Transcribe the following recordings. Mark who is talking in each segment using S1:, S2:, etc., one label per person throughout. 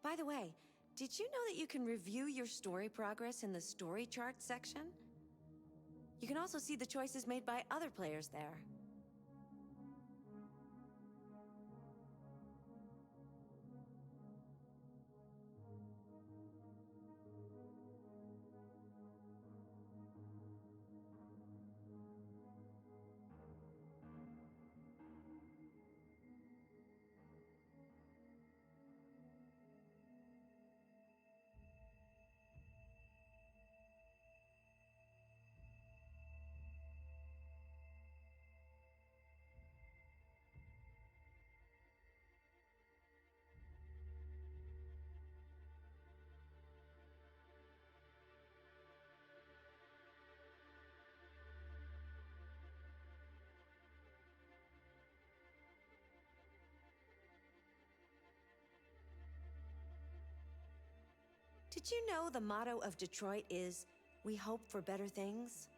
S1: By the way, did you know that you can review your story progress in the story chart section? You can also see the choices made by other players there. Did you know the motto of Detroit is, "We hope for better things"?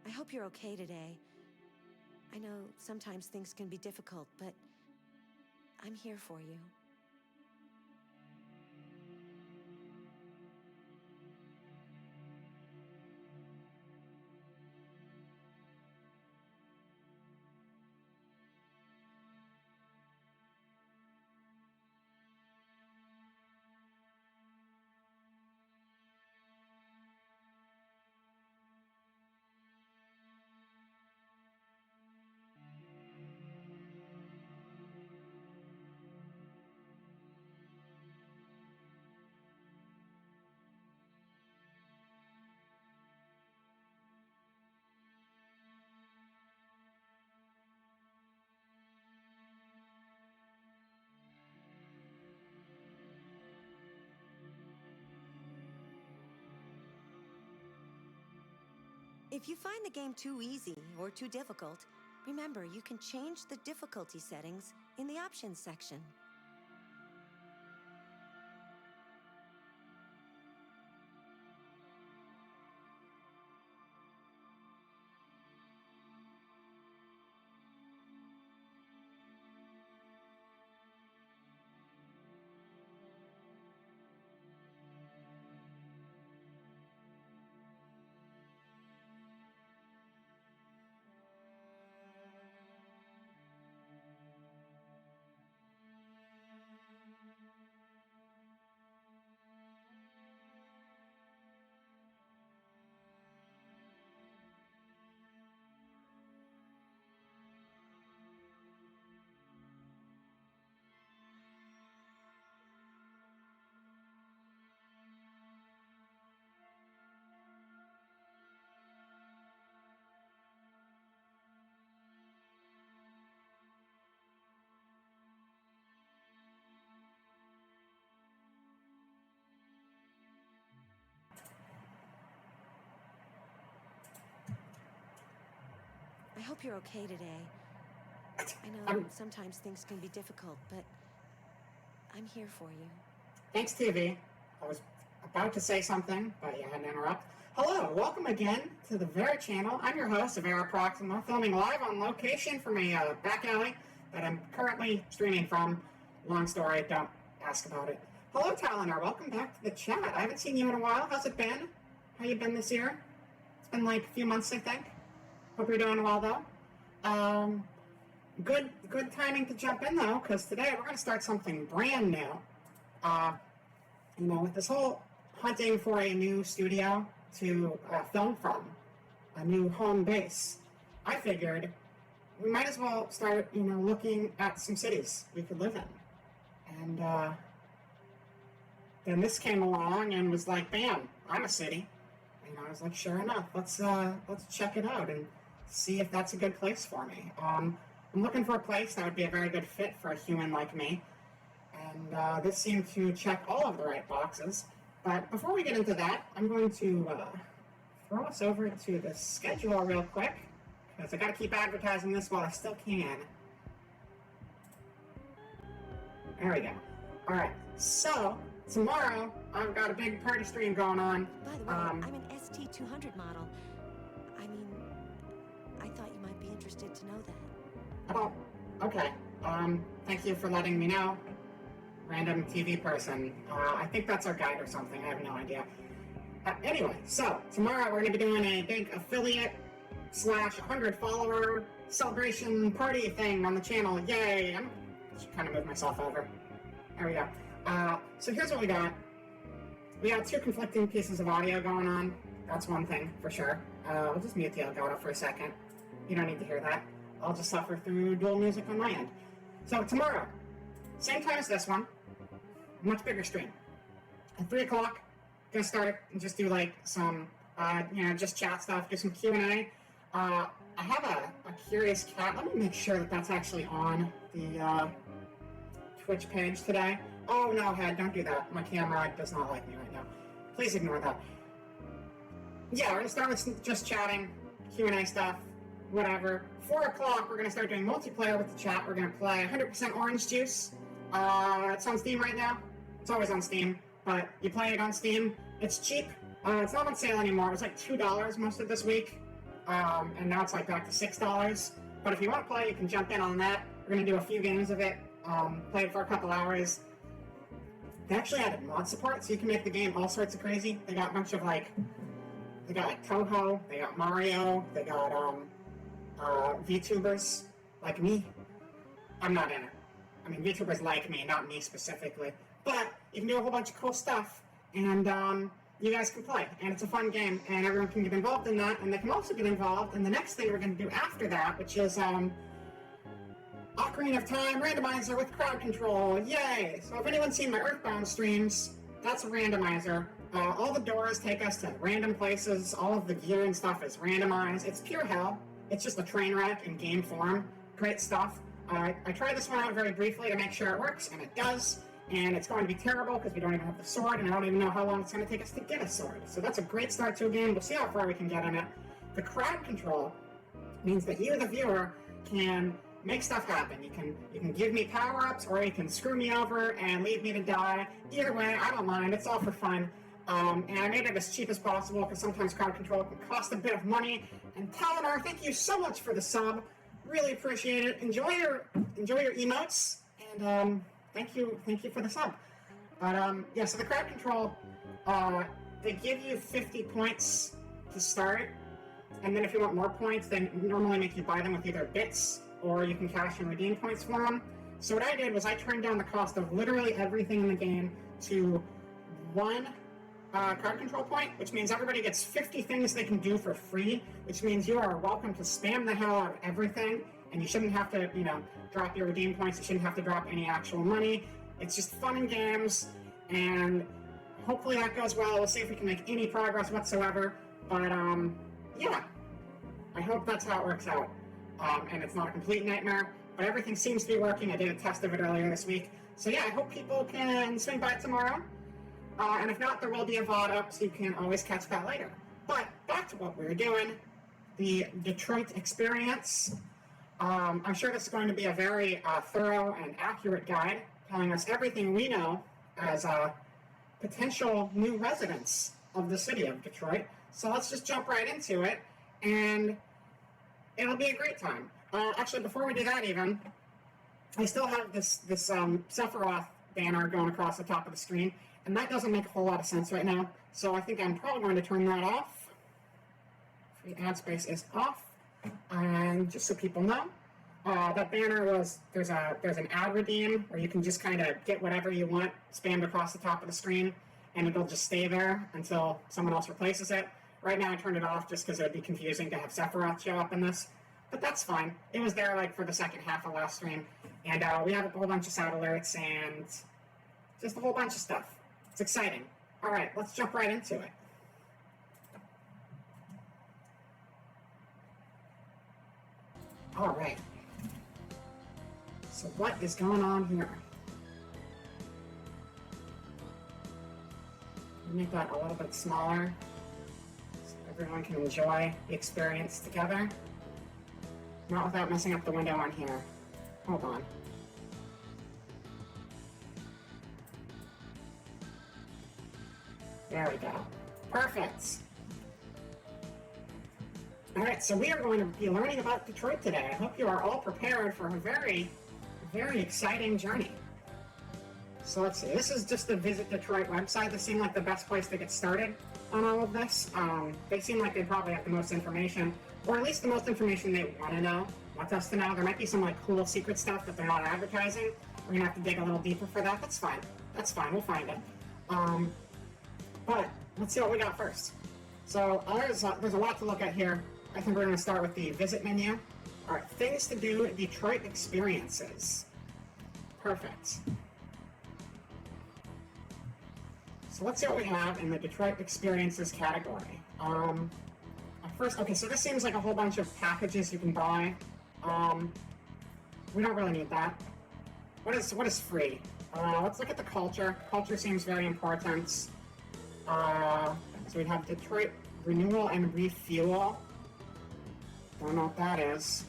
S1: I hope you're okay today. I know sometimes things can be difficult, but I'm here for you. If you find the game too easy or too difficult, remember you can change the difficulty settings in the options section. I hope you're okay today. I know sometimes things can be difficult, but I'm here for you.
S2: Thanks, TV. I was about to say something, but you had to interrupt. Hello, welcome again to the VerA channel. I'm your host, VerA Proxima, filming live on location from a back alley that I'm currently streaming from. Long story, don't ask about it. Hello, Taliner. Welcome back to the chat. I haven't seen you in a while. How's it been? How you been this year? It's been like a few months, I think. Hope you're doing well, though. good timing to jump in though, because today we're going to start something brand new. With this whole hunting for a new studio to film from, a new home base, I figured we might as well start, looking at some cities we could live in. And then this came along and was like, bam, I'm a city. And I was like, sure enough, let's check it out and see if that's a good place for me. I'm looking for a place that would be a very good fit for a human like me. And this seemed to check all of the right boxes. But before we get into that, I'm going to throw us over to the schedule real quick, because I got to keep advertising this while I still can. There we go. All right. So tomorrow I've got a big party stream going on.
S1: By the way, I'm an ST200 model. I mean, I thought you might be interested to know that.
S2: Oh, okay. Thank you for letting me know. Random TV person. I think that's our guide or something. I have no idea. Anyway, so tomorrow we're going to be doing a big affiliate / 100 follower celebration party thing on the channel. Yay! I'm just kind of move myself over. There we go. So here's what we got. We got 2 conflicting pieces of audio going on. That's one thing for sure. I'll just mute the Elgato for a second. You don't need to hear that. I'll just suffer through dual music on my end. So tomorrow, same time as this one, much bigger stream. At 3 o'clock, gonna start it and just do like some, just chat stuff, do some Q&A. I have a curious cat. Let me make sure that that's actually on the Twitch page today. Oh no, Head, don't do that. My camera does not like me right now. Please ignore that. Yeah, we're gonna start with just chatting, Q&A stuff, whatever. 4 o'clock, we're gonna start doing multiplayer with the chat. We're gonna play 100% Orange Juice. It's on Steam right now. It's always on Steam, but you play it on Steam. It's cheap. It's not on sale anymore. It was like $2 most of this week, and now it's like back to $6. But if you want to play, you can jump in on that. We're gonna do a few games of it. Play it for a couple hours. They actually added mod support, so you can make the game all sorts of crazy. They got a bunch of they got Toho, they got Mario, they got VTubers like me. I'm not in it. I mean, VTubers like me, not me specifically. But you can do a whole bunch of cool stuff, and you guys can play, and it's a fun game, and everyone can get involved in that, and they can also get involved in the next thing we're going to do after that, which is Ocarina of Time randomizer with crowd control. Yay! So if anyone's seen my Earthbound streams, that's a randomizer. All the doors take us to random places. All of the gear and stuff is randomized. It's pure hell. It's just a train wreck in game form. Great stuff. I tried this one out very briefly to make sure it works, and it does. And it's going to be terrible because we don't even have the sword, and I don't even know how long it's going to take us to get a sword. So that's a great start to a game. We'll see how far we can get in it. The crowd control means that you, the viewer, can make stuff happen. You can give me power-ups, or you can screw me over and leave me to die. Either way, I don't mind. It's all for fun. And I made it as cheap as possible because sometimes crowd control can cost a bit of money. And Talinar, thank you so much for the sub. Really appreciate it. Enjoy your emotes, and thank you for the sub. But yeah, so the crowd control, they give you 50 points to start, and then if you want more points, they normally make you buy them with either bits or you can cash and redeem points for them. So what I did was I turned down the cost of literally everything in the game to 1 crowd control point, which means everybody gets 50 things they can do for free, which means you are welcome to spam the hell out of everything, and you shouldn't have to, drop your redeem points. You shouldn't have to drop any actual money. It's just fun and games, and hopefully that goes well. We'll see if we can make any progress whatsoever, but yeah, I hope that's how it works out. And it's not a complete nightmare, but everything seems to be working. I did a test of it earlier this week. So yeah, I hope people can swing by tomorrow. And if not, there will be a VOD up, so you can always catch that later. But back to what we were doing, the Detroit experience. I'm sure this is going to be a very thorough and accurate guide, telling us everything we know as potential new residents of the city of Detroit. So let's just jump right into it, and it'll be a great time. Actually, before we do that even, I still have this Sephiroth banner going across the top of the screen, and that doesn't make a whole lot of sense right now, so I think I'm probably going to turn that off. Free ad space is off, and just so people know, That banner was, there's an ad redeem where you can just kind of get whatever you want spammed across the top of the screen, and it'll just stay there until someone else replaces it. Right now I turned it off just because it would be confusing to have Sephiroth show up in this, but that's fine. It was there like for the second half of last stream, and we have a whole bunch of side alerts and just a whole bunch of stuff. It's exciting. All right, let's jump right into it. All right. So what is going on here? Make that a little bit smaller so everyone can enjoy the experience together. Not without messing up the window on here. Hold on. There we go. Perfect. Alright, so we are going to be learning about Detroit today. I hope you are all prepared for a very, very exciting journey. So let's see, this is just the Visit Detroit website. This seemed like the best place to get started on all of this. They seem like they probably have the most information, or at least the most information they want to know, want us to know. There might be some like cool secret stuff that they're not advertising. We're gonna have to dig a little deeper for that. That's fine. That's fine, we'll find it. But let's see what we got first. So there's a lot to look at here. I think we're gonna start with the Visit menu. All right, things to do, Detroit experiences. Perfect. So let's see what we have in the Detroit Experiences category. First, okay, so this seems like a whole bunch of packages you can buy. We don't really need that. What is free? Let's look at the culture. Culture seems very important. So we have Detroit Renewal and Refuel. Don't know what that is.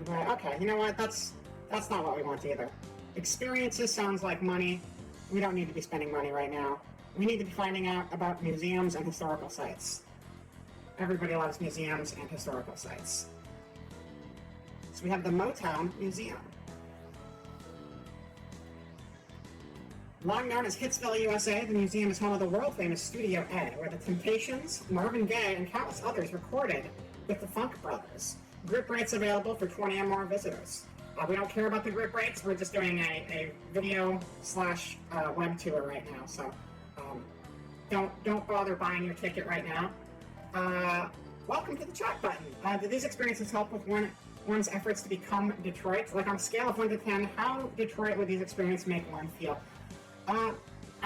S2: Okay, you know what? That's not what we want either. Experiences sounds like money. We don't need to be spending money right now. We need to be finding out about museums and historical sites. Everybody loves museums and historical sites. So we have the Motown Museum. Long known as Hitsville, USA, the museum is home of the world-famous Studio A, where the Temptations, Marvin Gaye, and countless others recorded with the Funk Brothers. Group rates available for 20 or more visitors. We don't care about the group rates. We're just doing a video slash web tour right now, so don't bother buying your ticket right now. Welcome to the chat button. Do these experiences help with one's efforts to become Detroit? Like on a scale of 1 to 10, how Detroit would these experiences make one feel? I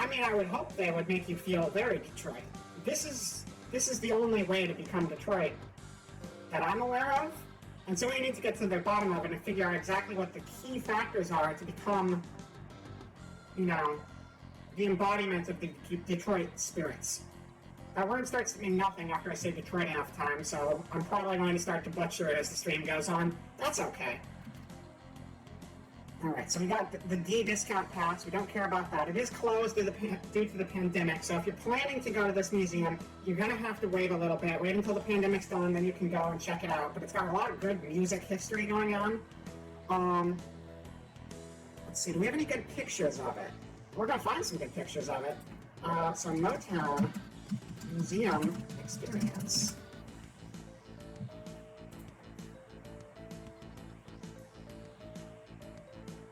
S2: mean, I would hope they would make you feel very Detroit. This is the only way to become Detroit that I'm aware of. And so we need to get to the bottom of it and figure out exactly what the key factors are to become, you know, the embodiment of the Detroit spirits. That word starts to mean nothing after I say Detroit enough times, so I'm probably going to start to butcher it as the stream goes on. That's okay. Alright, so we got the D discount pass. We don't care about that. It is closed due to the pandemic, so if you're planning to go to this museum, you're going to have to wait a little bit. Wait until the pandemic's done, then you can go and check it out. But it's got a lot of good music history going on. Let's see, do we have any good pictures of it? We're going to find some good pictures of it. So Motown Museum Experience.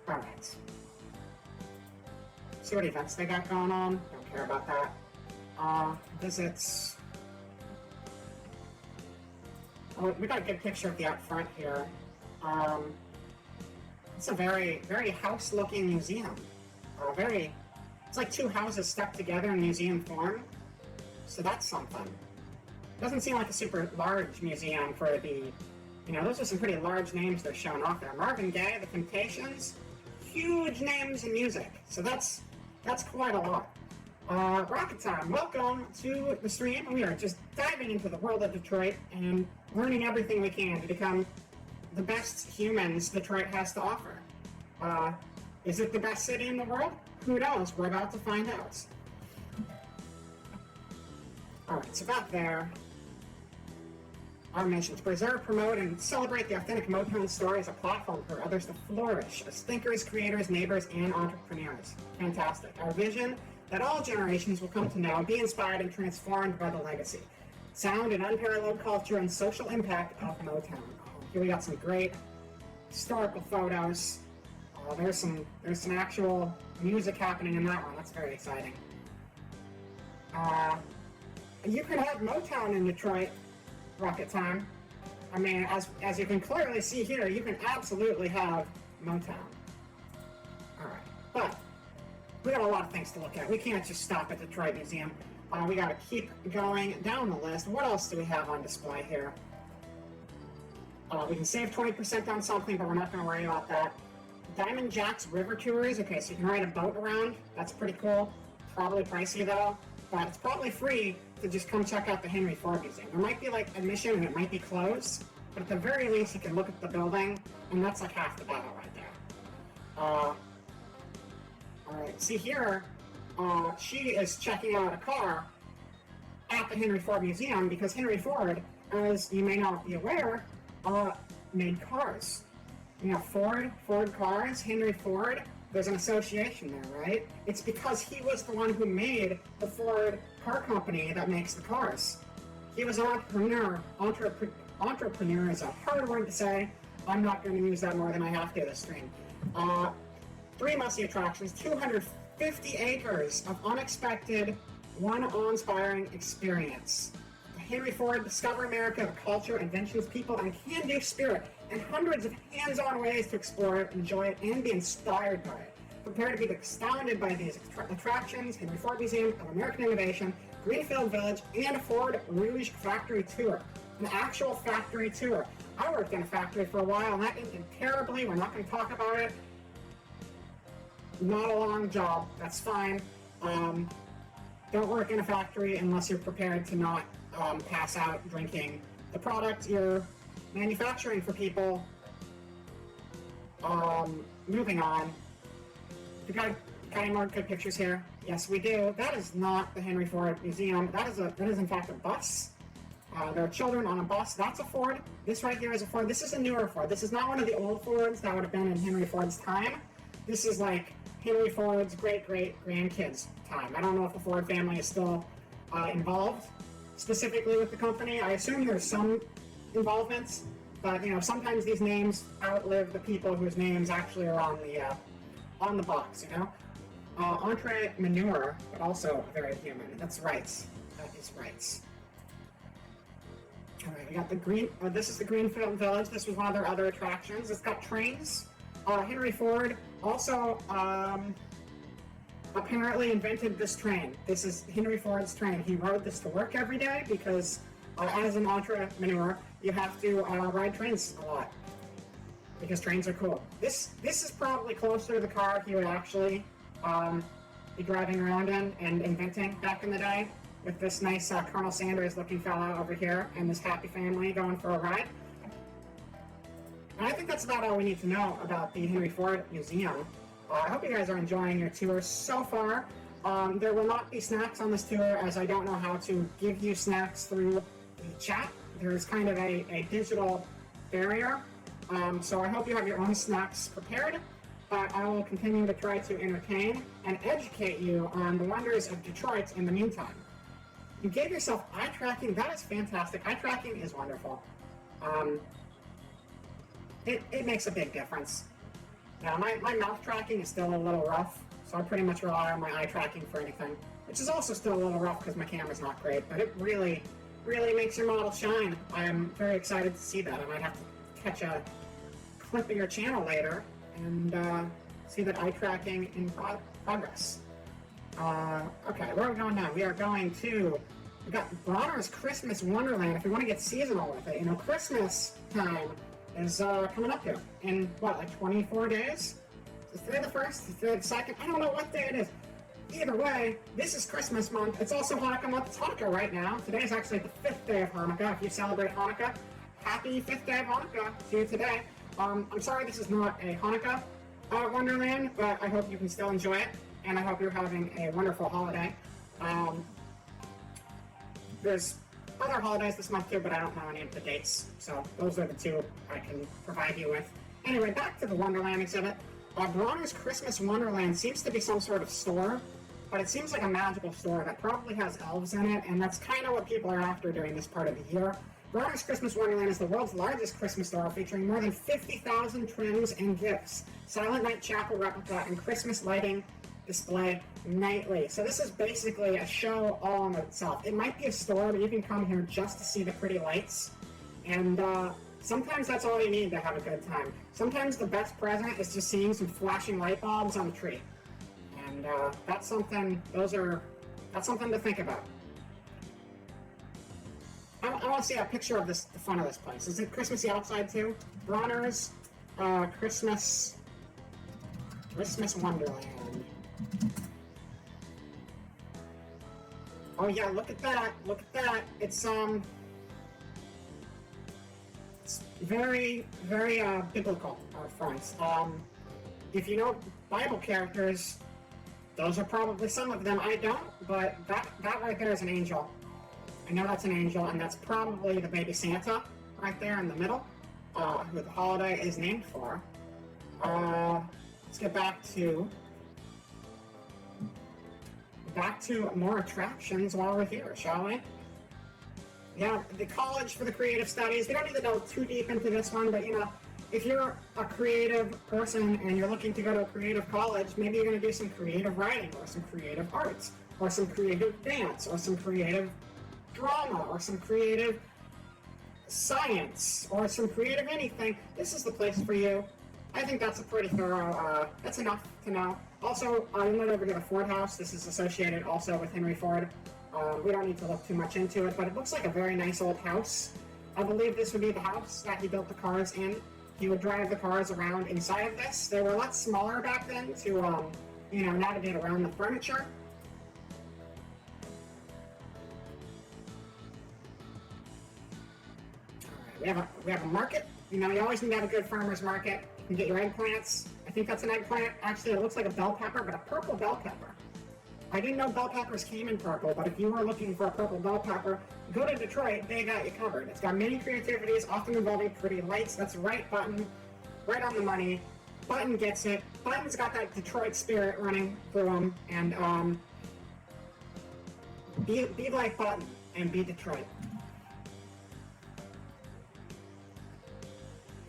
S2: Alright. See what events they got going on. Don't care about that. Visits. Oh, we got a good picture of the out front here. It's a very, very house-looking museum. It's like two houses stuck together in museum form. So that's something. Doesn't seem like a super large museum for the, you know, those are some pretty large names they're showing off there. Marvin Gaye, the Temptations, huge names in music. So that's quite a lot. Rocket Time, welcome to the stream. We are just diving into the world of Detroit and learning everything we can to become the best humans Detroit has to offer. Is it the best city in the world? Who knows? We're about to find out. Alright, so back there, our mission to preserve, promote, and celebrate the authentic Motown story as a platform for others to flourish as thinkers, creators, neighbors, and entrepreneurs. Fantastic. Our vision, that all generations will come to know, be inspired, and transformed by the legacy, sound, and unparalleled culture and social impact of Motown. Here we got some great historical photos. There's some actual music happening in that one. That's very exciting. You can have Motown in Detroit, Rocket Time. I mean, as you can clearly see here, you can absolutely have Motown. All right, but we got a lot of things to look at. We can't just stop at Detroit Museum. We got to keep going down the list. What else do we have on display here? We can save 20% on something, but we're not going to worry about that. Diamond Jack's River Tours. Okay, so you can ride a boat around. That's pretty cool. Probably pricey though, but it's probably free to just come check out the Henry Ford Museum. There might be like admission and it might be closed, but at the very least you can look at the building, and that's like half the battle right there. All right, see here, she is checking out a car at the Henry Ford Museum because Henry Ford, as you may not be aware, made cars. You know, Ford Cars, Henry Ford, there's an association there, right? It's because he was the one who made the Ford car company that makes the cars. He was an entrepreneur. Entrepreneur is a hard word to say. I'm not going to use that more than I have to this stream. 3 must-see attractions, 250 acres of unexpected, one awe-inspiring experience. Henry Ford, Discover America, the culture, inventions, people, and can-do spirit, and hundreds of hands-on ways to explore it, enjoy it, and be inspired by it. Prepare to be astounded by these attractions: Henry Ford Museum of American Innovation, Greenfield Village, and Ford Rouge Factory Tour. An actual factory tour. I worked in a factory for a while, and that ended terribly. We're not going to talk about it. Not a long job. That's fine. Don't work in a factory unless you're prepared to not pass out drinking the product you're manufacturing for people. Moving on. We got any more good pictures here? Yes, we do. That is not the Henry Ford Museum. That is in fact a bus. There are children on a bus. That's a Ford. This right here is a Ford. This is a newer Ford. This is not one of the old Fords that would have been in Henry Ford's time. This is like Henry Ford's great-great-grandkids' time. I don't know if the Ford family is still involved specifically with the company. I assume there's some involvements, but you know, sometimes these names outlive the people whose names actually are on the box. You know, entrepreneur, but also very human. That's rights. That is rights. All right, we got the this is the Greenfield Village. This was one of their other attractions. It's got trains. Henry Ford also apparently invented this train. This is Henry Ford's train. He rode this to work every day because as an entrepreneur, you have to ride trains a lot because trains are cool. This is probably closer to the car he would actually be driving around in and inventing back in the day, with this nice Colonel Sanders looking fella over here and this happy family going for a ride. And I think that's about all we need to know about the Henry Ford Museum. I hope you guys are enjoying your tour so far. There will not be snacks on this tour, as I don't know how to give you snacks through the chat. There's kind of a digital barrier, so I hope you have your own snacks prepared, but I will continue to try to entertain and educate you on the wonders of Detroit in the meantime. You gave yourself eye tracking. That is fantastic. Eye tracking is wonderful. It makes a big difference. Now, my mouth tracking is still a little rough, so I pretty much rely on my eye tracking for anything, which is also still a little rough because my camera's not great, but it really, really makes your model shine. I am very excited to see that. I might have to catch a clip of your channel later and see that eye tracking in progress. Okay, where are we going now? We are going to, we've got Bronner's Christmas Wonderland. If we want to get seasonal with it, you know, Christmas time is coming up here in, what, like 24 days? Is today the 1st? Is today the 2nd? I don't know what day it is. Either way, this is Christmas month. It's also Hanukkah month. It's Hanukkah right now. Today is actually the 5th day of Hanukkah. If you celebrate Hanukkah, happy 5th day of Hanukkah to you today. I'm sorry this is not a Hanukkah Wonderland, but I hope you can still enjoy it, and I hope you're having a wonderful holiday. There's other holidays this month too, but I don't know any of the dates, so those are the two I can provide you with. Anyway, back to the Wonderland exhibit. Bronner's Christmas Wonderland seems to be some sort of store, but it seems like a magical store that probably has elves in it, and that's kind of what people are after during this part of the year. Bronner's Christmas Wonderland is the world's largest Christmas store, featuring more than 50,000 trims and gifts, Silent Night Chapel replica, and Christmas lighting display nightly. So this is basically a show all in itself. It might be a store, but you can come here just to see the pretty lights. And sometimes that's all you need to have a good time. Sometimes the best present is just seeing some flashing light bulbs on the tree. And that's something to think about. I want to see a picture of the front of this place. Is it Christmassy outside too? Bronner's Christmas Wonderland. Oh yeah, look at that! Look at that! It's very, very biblical fronts. If you know Bible characters, those are probably some of them. I don't, but that right there is an angel. I know that's an angel, and that's probably the baby Santa right there in the middle, who the holiday is named for. Let's get back to more attractions while we're here, shall we? Yeah, the College for the Creative Studies. We don't need to go too deep into this one, but you know, if you're a creative person and you're looking to go to a creative college, maybe you're going to do some creative writing, or some creative arts, or some creative dance, or some creative drama, or some creative science, or some creative anything. This is the place for you. I think that's a pretty thorough, that's enough to know. Also, I went over to the Ford House. This is associated also with Henry Ford. We don't need to look too much into it, but it looks like a very nice old house. I believe this would be the house that he built the cars in. He would drive the cars around inside of this. They were a lot smaller back then to, navigate around the furniture. All right, we have a market. You know, you always need to have a good farmer's market. You can get your eggplants. I think that's an eggplant. Actually, it looks like a bell pepper, but a purple bell pepper. I didn't know bell peppers came in purple, but if you were looking for a purple bell pepper, go to Detroit, they got you covered. It's got many creativities, often involving pretty lights. That's right, Button. Right on the money. Button gets it. Button's got that Detroit spirit running through him, and be like Button and be Detroit.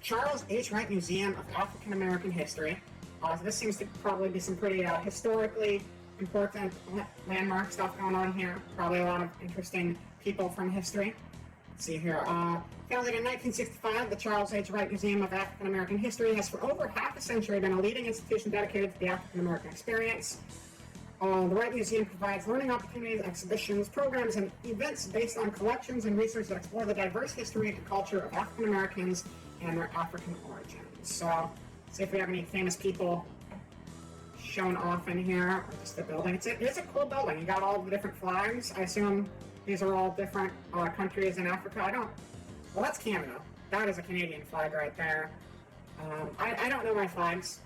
S2: Charles H. Wright Museum of African American History. So this seems to probably be some pretty historically important landmark stuff going on here. Probably a lot of interesting people from history. Let's see here. Founded in 1965, the Charles H. Wright Museum of African American History has for over half a century been a leading institution dedicated to the African American experience. The Wright Museum provides learning opportunities, exhibitions, programs, and events based on collections and research that explore the diverse history and culture of African Americans and their African origins. So, see if we have any famous people shown off in here, or just the building. It's a cool building. You got all the different flags. I assume these are all different countries in Africa. Well, that's Canada. That is a Canadian flag right there. I don't know my flags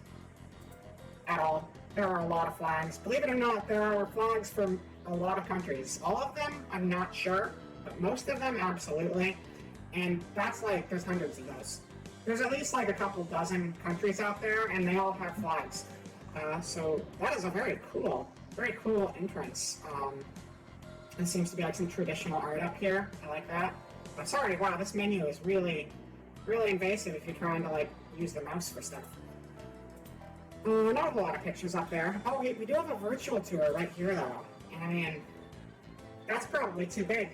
S2: at all. There are a lot of flags. Believe it or not, there are flags from a lot of countries. All of them, I'm not sure, but most of them, absolutely. And that's like, there's hundreds of those. There's at least like a couple dozen countries out there, and they all have flags. So that is a very cool entrance. There seems to be like some traditional art up here. I like that. Sorry, wow, this menu is really invasive if you're trying to like use the mouse for stuff. Not a whole lot of pictures up there. Oh wait, we do have a virtual tour right here though. And I mean, that's probably too big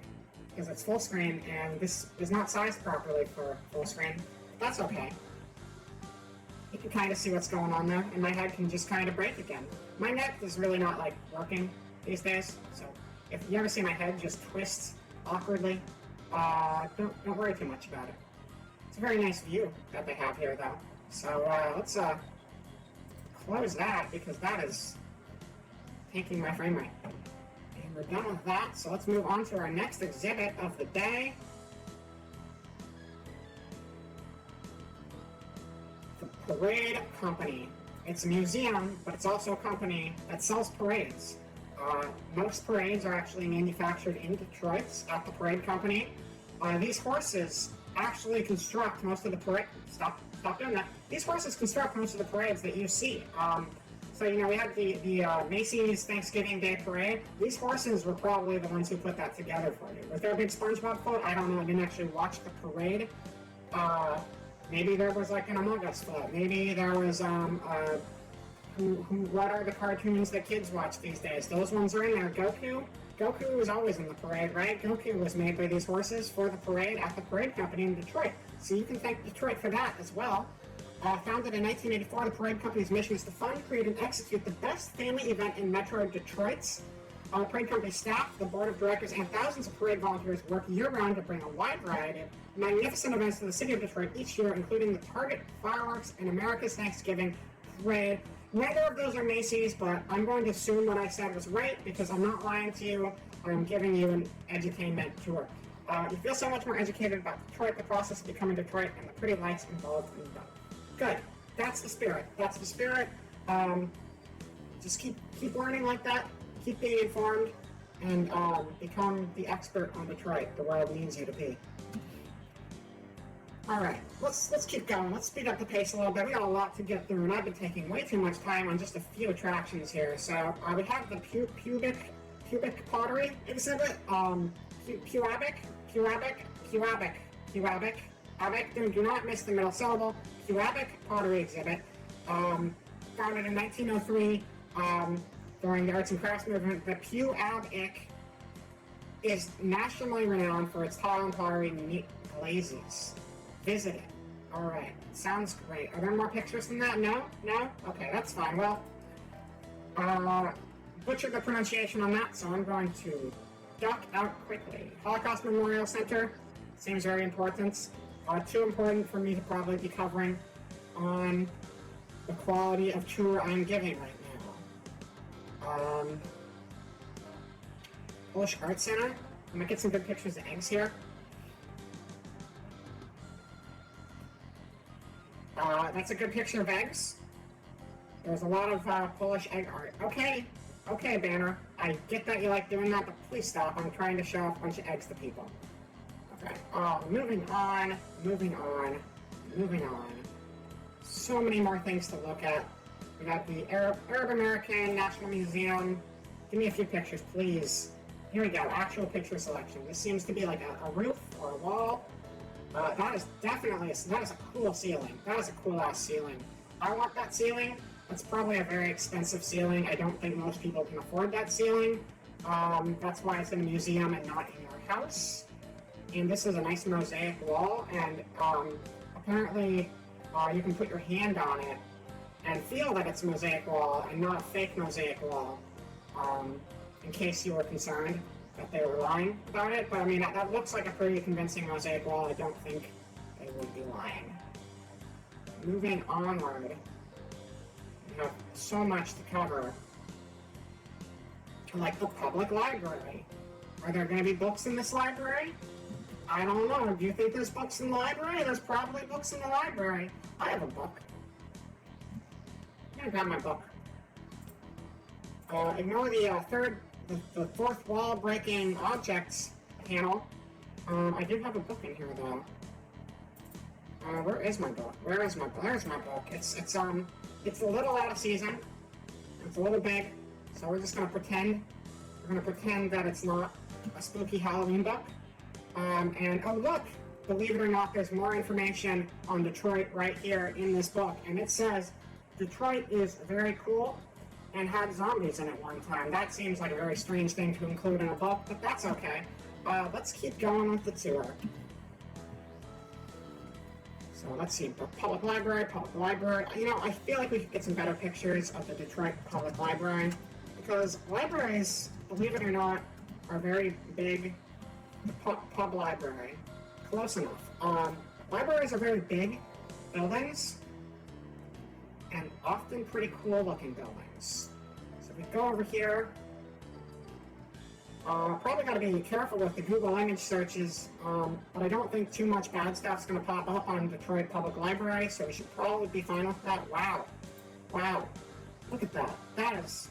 S2: because it's full screen and this is not sized properly for full screen. That's okay. You can kind of see what's going on there, and my head can just kind of break again. My neck is really not like working these days, so if you ever see my head just twist awkwardly, don't worry too much about it. It's a very nice view that they have here, though. So let's close that because that is taking my frame rate. And we're done with that, so let's move on to our next exhibit of the day. The Parade Company. It's a museum, but it's also a company that sells parades. Most parades are actually manufactured in Detroit at the Parade Company. These horses actually construct most of the parade. Stop doing that. These horses construct most of the parades that you see. So, you know, we had the Macy's Thanksgiving Day Parade. These horses were probably the ones who put that together for you. Was there a big SpongeBob float? I don't know. I didn't actually watch the parade. Maybe there was like an Among Us float. Maybe there was, what are the cartoons that kids watch these days? Those ones are in there. Goku was always in the parade, right? Goku was made by these horses for the parade at the parade company in Detroit. So you can thank Detroit for that as well. Founded in 1984, the parade company's mission is to fund, create, and execute the best family event in Metro Detroit's. Parade company staff, the board of directors, and thousands of parade volunteers work year-round to bring a wide variety of magnificent events to the city of Detroit each year, including the Target fireworks and America's Thanksgiving Parade. Neither of those are Macy's, but I'm going to assume what I said was right because I'm not lying to you. I'm giving you an edutainment tour. You feel so much more educated about Detroit, the process of becoming Detroit, and the pretty lights involved in both. Good. That's the spirit. That's the spirit. Just keep learning like that. Keep being informed, and become the expert on Detroit the world needs you to be. All right, let's keep going. Let's speed up the pace a little bit. We got a lot to get through, and I've been taking way too much time on just a few attractions here. So we have the pubic pottery exhibit. Puabic. Do not miss the middle syllable. Puabic pottery exhibit. Founded in 1903 during the arts and crafts movement. The Puabic is nationally renowned for its tile and pottery and unique glazes. Visit it. All right. Sounds great. Are there more pictures than that? No? No? Okay, that's fine. Well, butchered the pronunciation on that, so I'm going to duck out quickly. Holocaust Memorial Center seems very important. Too important for me to probably be covering on the quality of tour I'm giving right now. Polish Art Center. I might get some good pictures of eggs here. That's a good picture of eggs. There's a lot of Polish egg art. Okay, Banner. I get that you like doing that, but please stop. I'm trying to show off a bunch of eggs to people. Okay. Moving on. So many more things to look at. We got the Arab American National Museum. Give me a few pictures, please. Here we go. Actual picture selection. This seems to be like a roof or a wall. That is definitely that is a cool ceiling. That is a cool ass ceiling. I want that ceiling. That's probably a very expensive ceiling. I don't think most people can afford that ceiling. That's why it's in a museum and not in your house. And this is a nice mosaic wall, and apparently you can put your hand on it and feel that it's a mosaic wall and not a fake mosaic wall, in case you were concerned that they were lying about it. But I mean, that looks like a pretty convincing mosaic wall. I don't think they would be lying. Moving onward, we have so much to cover. Like the public library. Are there going to be books in this library? I don't know. Do you think there's books in the library? There's probably books in the library. I have a book. I'm going to grab my book. Ignore the fourth wall breaking objects panel. I do have a book in here though. Where is my book? There's my book. It's a little out of season. It's a little big, so we're just gonna pretend. We're gonna pretend that it's not a spooky Halloween book. And oh look, believe it or not, there's more information on Detroit right here in this book, and it says Detroit is very cool and had zombies in it one time. That seems like a very strange thing to include in a book, but that's okay. Let's keep going with the tour. So let's see, public library. You know, I feel like we could get some better pictures of the Detroit Public Library, because libraries, believe it or not, are very big. Pub library, close enough. Libraries are very big buildings, and often pretty cool looking buildings. So we go over here. Probably got to be careful with the Google image searches, but I don't think too much bad stuff's going to pop up on Detroit Public Library, so we should probably be fine with that. Wow, look at that. That is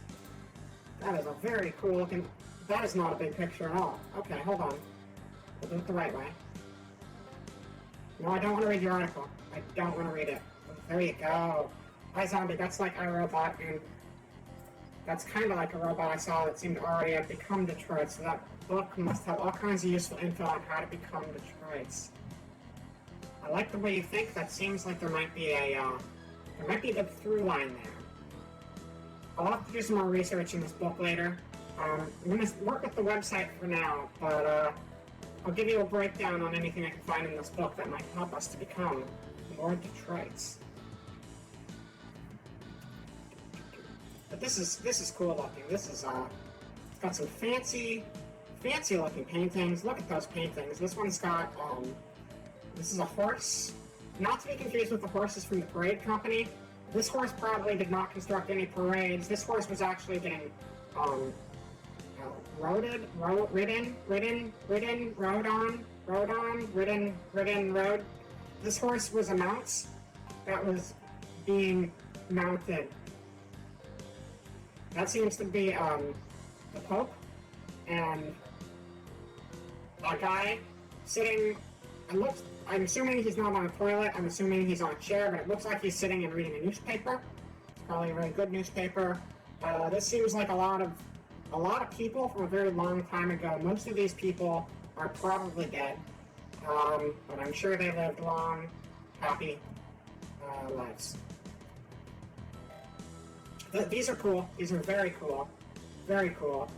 S2: a very cool looking. That is not a big picture at all. Okay, hold on. We'll do it the right way. No, I don't want to read your article. I don't want to read it. There you go. Hi, Zombie. That's like iRobot and That's kind of like a robot I saw that seemed to already have become Detroit, so that book must have all kinds of useful info on how to become Detroits. I like the way you think. That seems like there might be a good through line there. I'll have to do some more research in this book later. I'm going to work with the website for now, but I'll give you a breakdown on anything I can find in this book that might help us to become more Detroits. But this is cool looking. This is it's got some fancy looking paintings. Look at those paintings. This one's got this is a horse, not to be confused with the horses from the parade company. This horse probably did not construct any parades. This horse was actually getting rode. This horse was a mount that was being mounted. That seems to be the Pope, and a guy sitting. I'm assuming he's not on a toilet. I'm assuming he's on a chair, but it looks like he's sitting and reading a newspaper. It's probably a very good newspaper. This seems like a lot of people from a very long time ago. Most of these people are probably dead, but I'm sure they lived long, happy lives. These are cool. These are very cool. Very cool.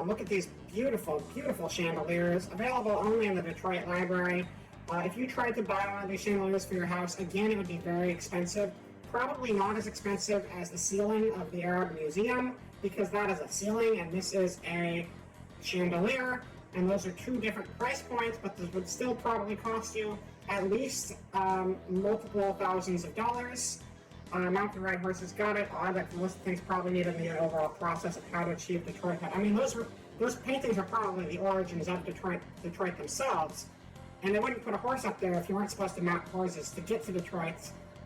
S2: Look at these beautiful, beautiful chandeliers, available only in the Detroit Library. If you tried to buy one of these chandeliers for your house, again, it would be very expensive. Probably not as expensive as the ceiling of the Arab Museum, because that is a ceiling and this is a chandelier, and those are two different price points, but this would still probably cost you at least multiple thousands of dollars. Mountain Red Horses got it. I bet the list of things probably needed in the overall process of how to achieve Detroit. I mean, those paintings are probably the origins of Detroit themselves, and they wouldn't put a horse up there if you weren't supposed to mount horses to get to Detroit,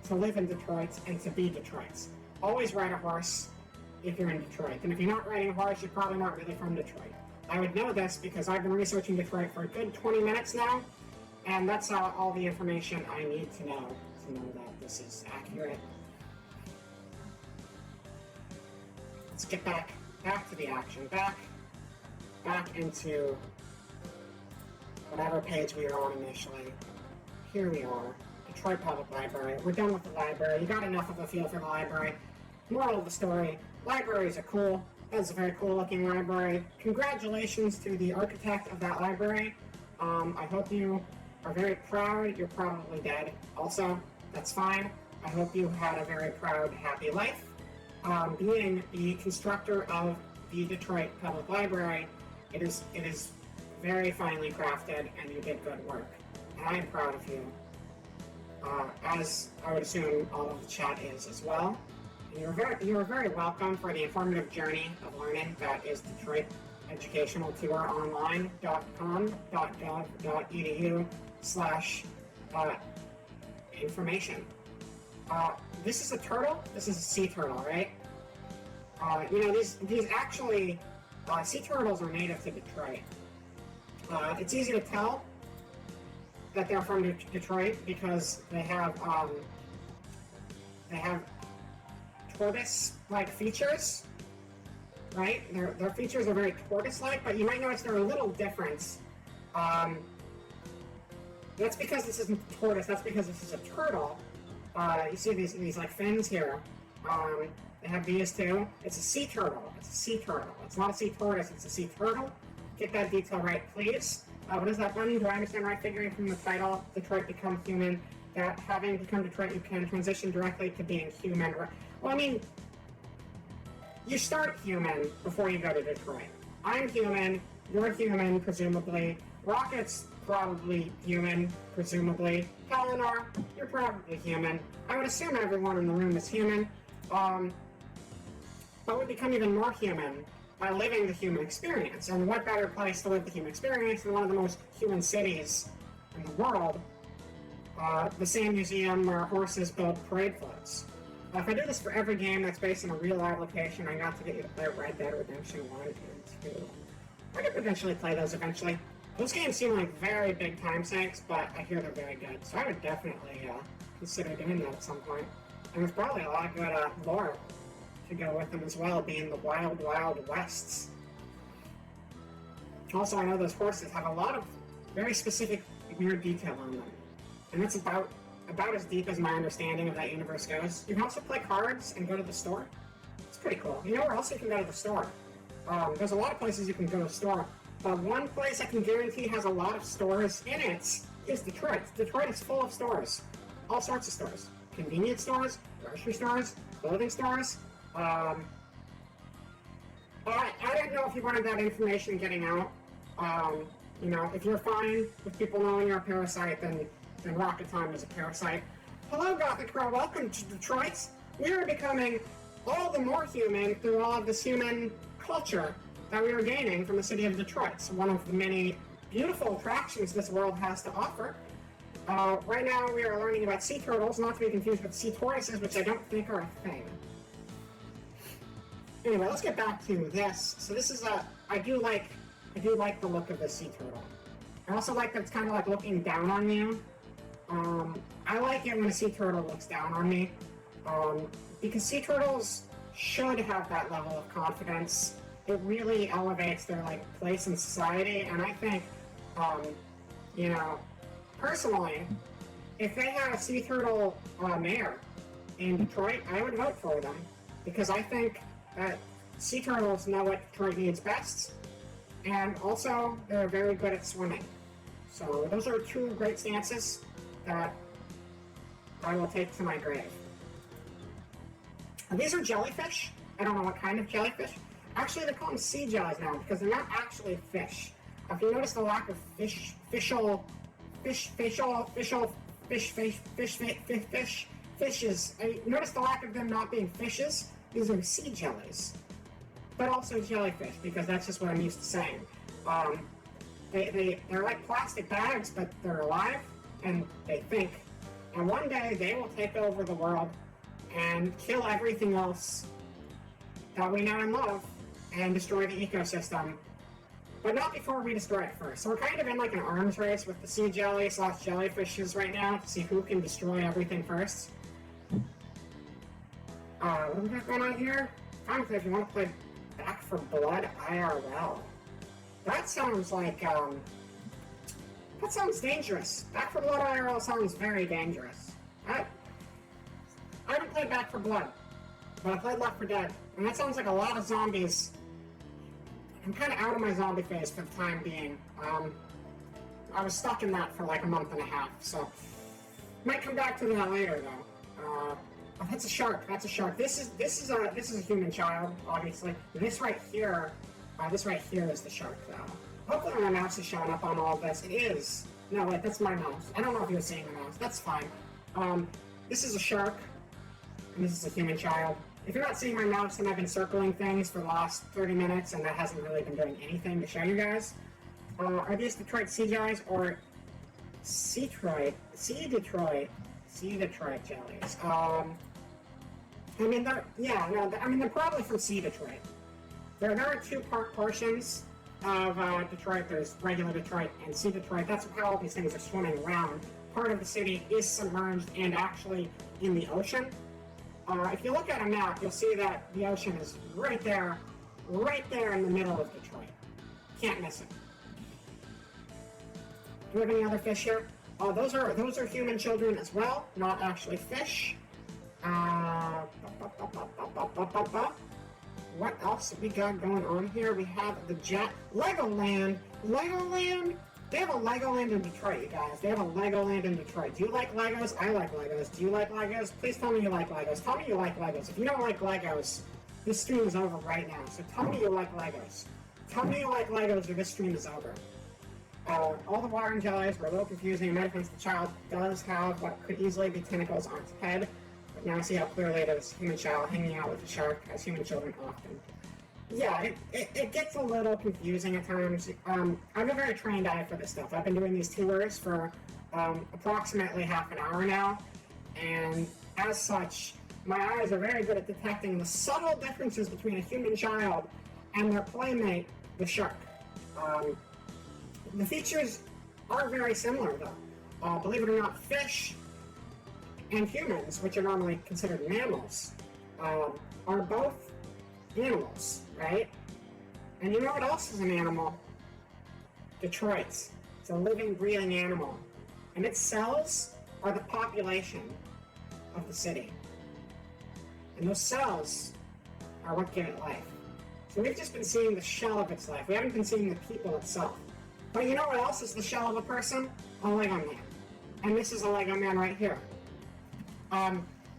S2: to live in Detroit, and to be Detroit. Always ride a horse if you're in Detroit, and if you're not riding a horse, you're probably not really from Detroit. I would know this because I've been researching Detroit for a good 20 minutes now, and that's all the information I need to know that this is accurate. Let's get back to the action, back into whatever page we were on initially. Here we are, Detroit Public Library. We're done with the library. You got enough of a feel for the library. Moral of the story, libraries are cool. That's a very cool looking library. Congratulations to the architect of that library. I hope you are very proud. You're probably dead. Also, that's fine. I hope you had a very proud, happy life. Being the constructor of the Detroit Public Library, it is very finely crafted, and you did good work. And I am proud of you, as I would assume all of the chat is as well. And you are very welcome for the informative journey of learning that is Detroit Educational Tour Online.gov.edu/information. This is a turtle. This is a sea turtle, right? These actually, sea turtles are native to Detroit. It's easy to tell that they're from Detroit because they have tortoise-like features, right? Their features are very tortoise-like, but you might notice they're a little different. That's because this isn't a tortoise. That's because this is a turtle. You see these like fins here. They have these too. It's a sea turtle. It's a sea turtle. It's not a sea tortoise. It's a sea turtle. Get that detail right, please. What does that mean? Do I understand right? Figuring from the title, Detroit Become Human, that having become Detroit, you can transition directly to being human. Well, I mean, you start human before you go to Detroit. I'm human. You're human, presumably. Rocket's probably human, presumably. Eleanor, you're probably human. I would assume everyone in the room is human. But we become even more human by living the human experience. And what better place to live the human experience than one of the most human cities in the world, the same museum where horses build parade floats. If I do this for every game that's based in a real live location, I got to get you to play Red Dead Redemption 1 and 2. I could potentially play those eventually. Those games seem like very big time sinks, but I hear they're very good, so I would definitely consider doing that at some point. And there's probably a lot of good lore to go with them as well, being the Wild Wild Wests. Also, I know those horses have a lot of very specific, weird detail on them. And that's about as deep as my understanding of that universe goes. You can also play cards and go to the store. It's pretty cool. You know where else you can go to the store? There's a lot of places you can go to the store. But one place I can guarantee has a lot of stores in it is Detroit. Detroit is full of stores. All sorts of stores. Convenience stores, grocery stores, clothing stores. I didn't know if you wanted that information getting out. You know, if you're fine with people knowing you're a parasite, then Rocket Time is a parasite. Hello, Gothic Crow. Welcome to Detroit. We are becoming all the more human through all of this human culture that we are gaining from the city of Detroit. It's one of the many beautiful attractions this world has to offer. Right now, we are learning about sea turtles, not to be confused with sea tortoises, which I don't think are a thing. Anyway, let's get back to this. So this is I do like the look of this sea turtle. I also like that it's kind of like looking down on you. I like it when a sea turtle looks down on me, because sea turtles should have that level of confidence. It really elevates their place in society, and I think, you know, personally, if they had a sea turtle mayor in Detroit, I would vote for them, because I think that sea turtles know what Detroit needs best, and also they're very good at swimming. So those are two great stances that I will take to my grave. And these are jellyfish. I don't know what kind of jellyfish. Actually, they call them sea jellies now because they're not actually fish. If you notice the lack of fishes, notice the lack of them not being fishes. These are sea jellies, but also jellyfish because that's just what I'm used to saying. They're like plastic bags, but they're alive and they think. And one day they will take over the world and kill everything else that we know and love and destroy the ecosystem. But not before we destroy it first. So we're kind of in like an arms race with the sea jelly / jellyfishes right now to see who can destroy everything first. What do we got going on here? Honestly, if you want to play Back for Blood IRL. That sounds like, that sounds dangerous. Back for Blood IRL sounds very dangerous. I haven't played Back for Blood, but I played Left 4 Dead, and that sounds like a lot of zombies. I'm kind of out of my zombie phase for the time being. I was stuck in that for like a month and a half, so might come back to that later though. Oh, that's a shark. That's a shark. This is a human child, obviously. This right here is the shark though. Hopefully my mouse is showing up on all of this. It is. No, wait, that's my mouse. I don't know if you were seeing the mouse. That's fine. This is a shark, and this is a human child. If you're not seeing my mouse, then I've been circling things for the last 30 minutes, and that hasn't really been doing anything to show you guys. Are these Detroit sea jellies or Sea Detroit jellies? I mean, they're probably from Sea Detroit. There are two portions of Detroit. There's regular Detroit and Sea Detroit. That's how all these things are swimming around. Part of the city is submerged and actually in the ocean. If you look at a map, you'll see that the ocean is right there in the middle of Detroit. Can't miss it. Do we have any other fish here? Oh, those are human children as well, not actually fish. What else have we got going on here? We have the Legoland. Legoland? They have a Legoland in Detroit, you guys. They have a Legoland in Detroit. Do you like Legos? I like Legos. Do you like Legos? Please tell me you like Legos. Tell me you like Legos. If you don't like Legos, this stream is over right now. So tell me you like Legos. Tell me you like Legos or this stream is over. All the water and jellies were a little confusing. In my defense, the child does have what could easily be tentacles on its head. But now I see how clearly it is human child hanging out with a shark, as human children often. Yeah, it gets a little confusing at times. I'm a very trained eye for this stuff. I've been doing these tours for approximately half an hour now, and as such, my eyes are very good at detecting the subtle differences between a human child and their playmate, the shark. The features are very similar, though. Believe it or not, fish and humans, which are normally considered mammals, are both animals, right? And you know what else is an animal? Detroit. It's a living, breathing animal. And its cells are the population of the city. And those cells are what give it life. So we've just been seeing the shell of its life. We haven't been seeing the people itself. But you know what else is the shell of a person? A Lego man. And this is a Lego man right here.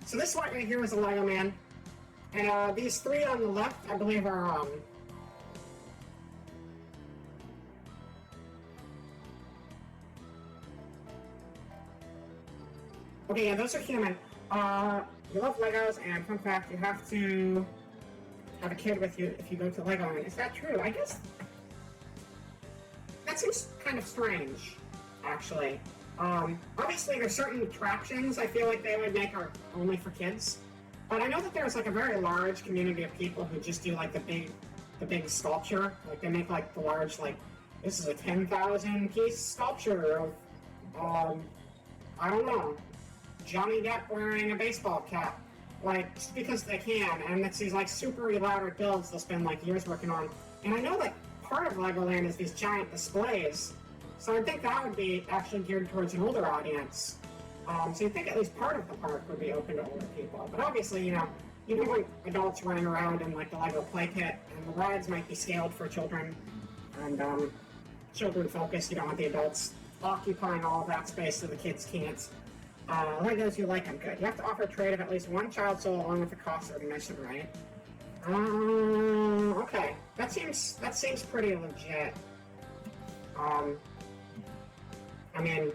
S2: So this one right here is a Lego man. And these three on the left, I believe, are okay, yeah, those are human. You love Legos, and fun fact, you have to have a kid with you if you go to Legoland. Is that true? I guess that seems kind of strange, actually. Obviously, there's certain attractions I feel like they would make are only for kids. But I know that there's like a very large community of people who just do like the big sculpture. Like they make like the large, like, this is a 10,000 piece sculpture of, I don't know, Johnny Depp wearing a baseball cap. Like, just because they can, and it's these like super elaborate builds they'll spend like years working on. And I know that part of Legoland is these giant displays, so I think that would be actually geared towards an older audience. So you think at least part of the park would be open to older people. But obviously, you know when adults running around in like the Lego play pit, and the rides might be scaled for children, and children focused. You don't want the adults occupying all of that space so the kids can't. Legos you like them, good. You have to offer a trade of at least one child soul along with the cost of admission, right? Okay. That seems pretty legit. I mean,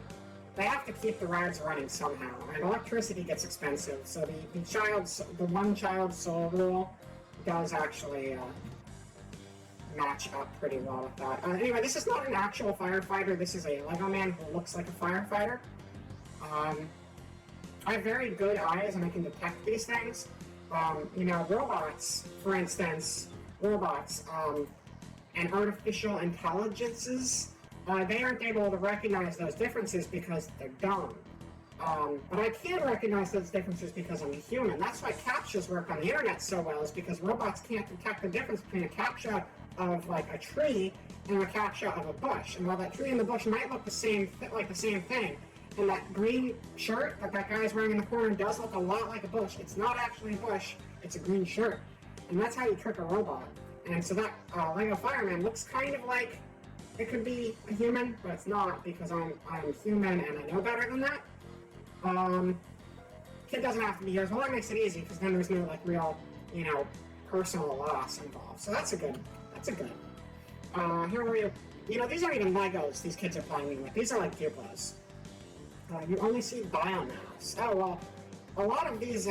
S2: they have to keep the rides running somehow, and electricity gets expensive, so the one child soul rule does actually match up pretty well with that. Anyway, this is not an actual firefighter. This is a Lego man who looks like a firefighter. I have very good eyes and I can detect these things. Robots, for instance, and artificial intelligences, they aren't able to recognize those differences because they're dumb. But I can recognize those differences because I'm a human. That's why CAPTCHAs work on the internet so well, is because robots can't detect the difference between a CAPTCHA of like a tree and a CAPTCHA of a bush. And while that tree and the bush might look the same thing, and that green shirt that guy is wearing in the corner does look a lot like a bush. It's not actually a bush, it's a green shirt. And that's how you trick a robot. And so that Lego fireman looks kind of like it could be a human, but it's not, because I'm human and I know better than that. Kid doesn't have to be yours. Well, that makes it easy, because then there's no like real, personal loss involved. So that's a good. Here we, these aren't even Legos these kids are playing with. These are like Duplos. You only see biomass. Oh, well, a lot of these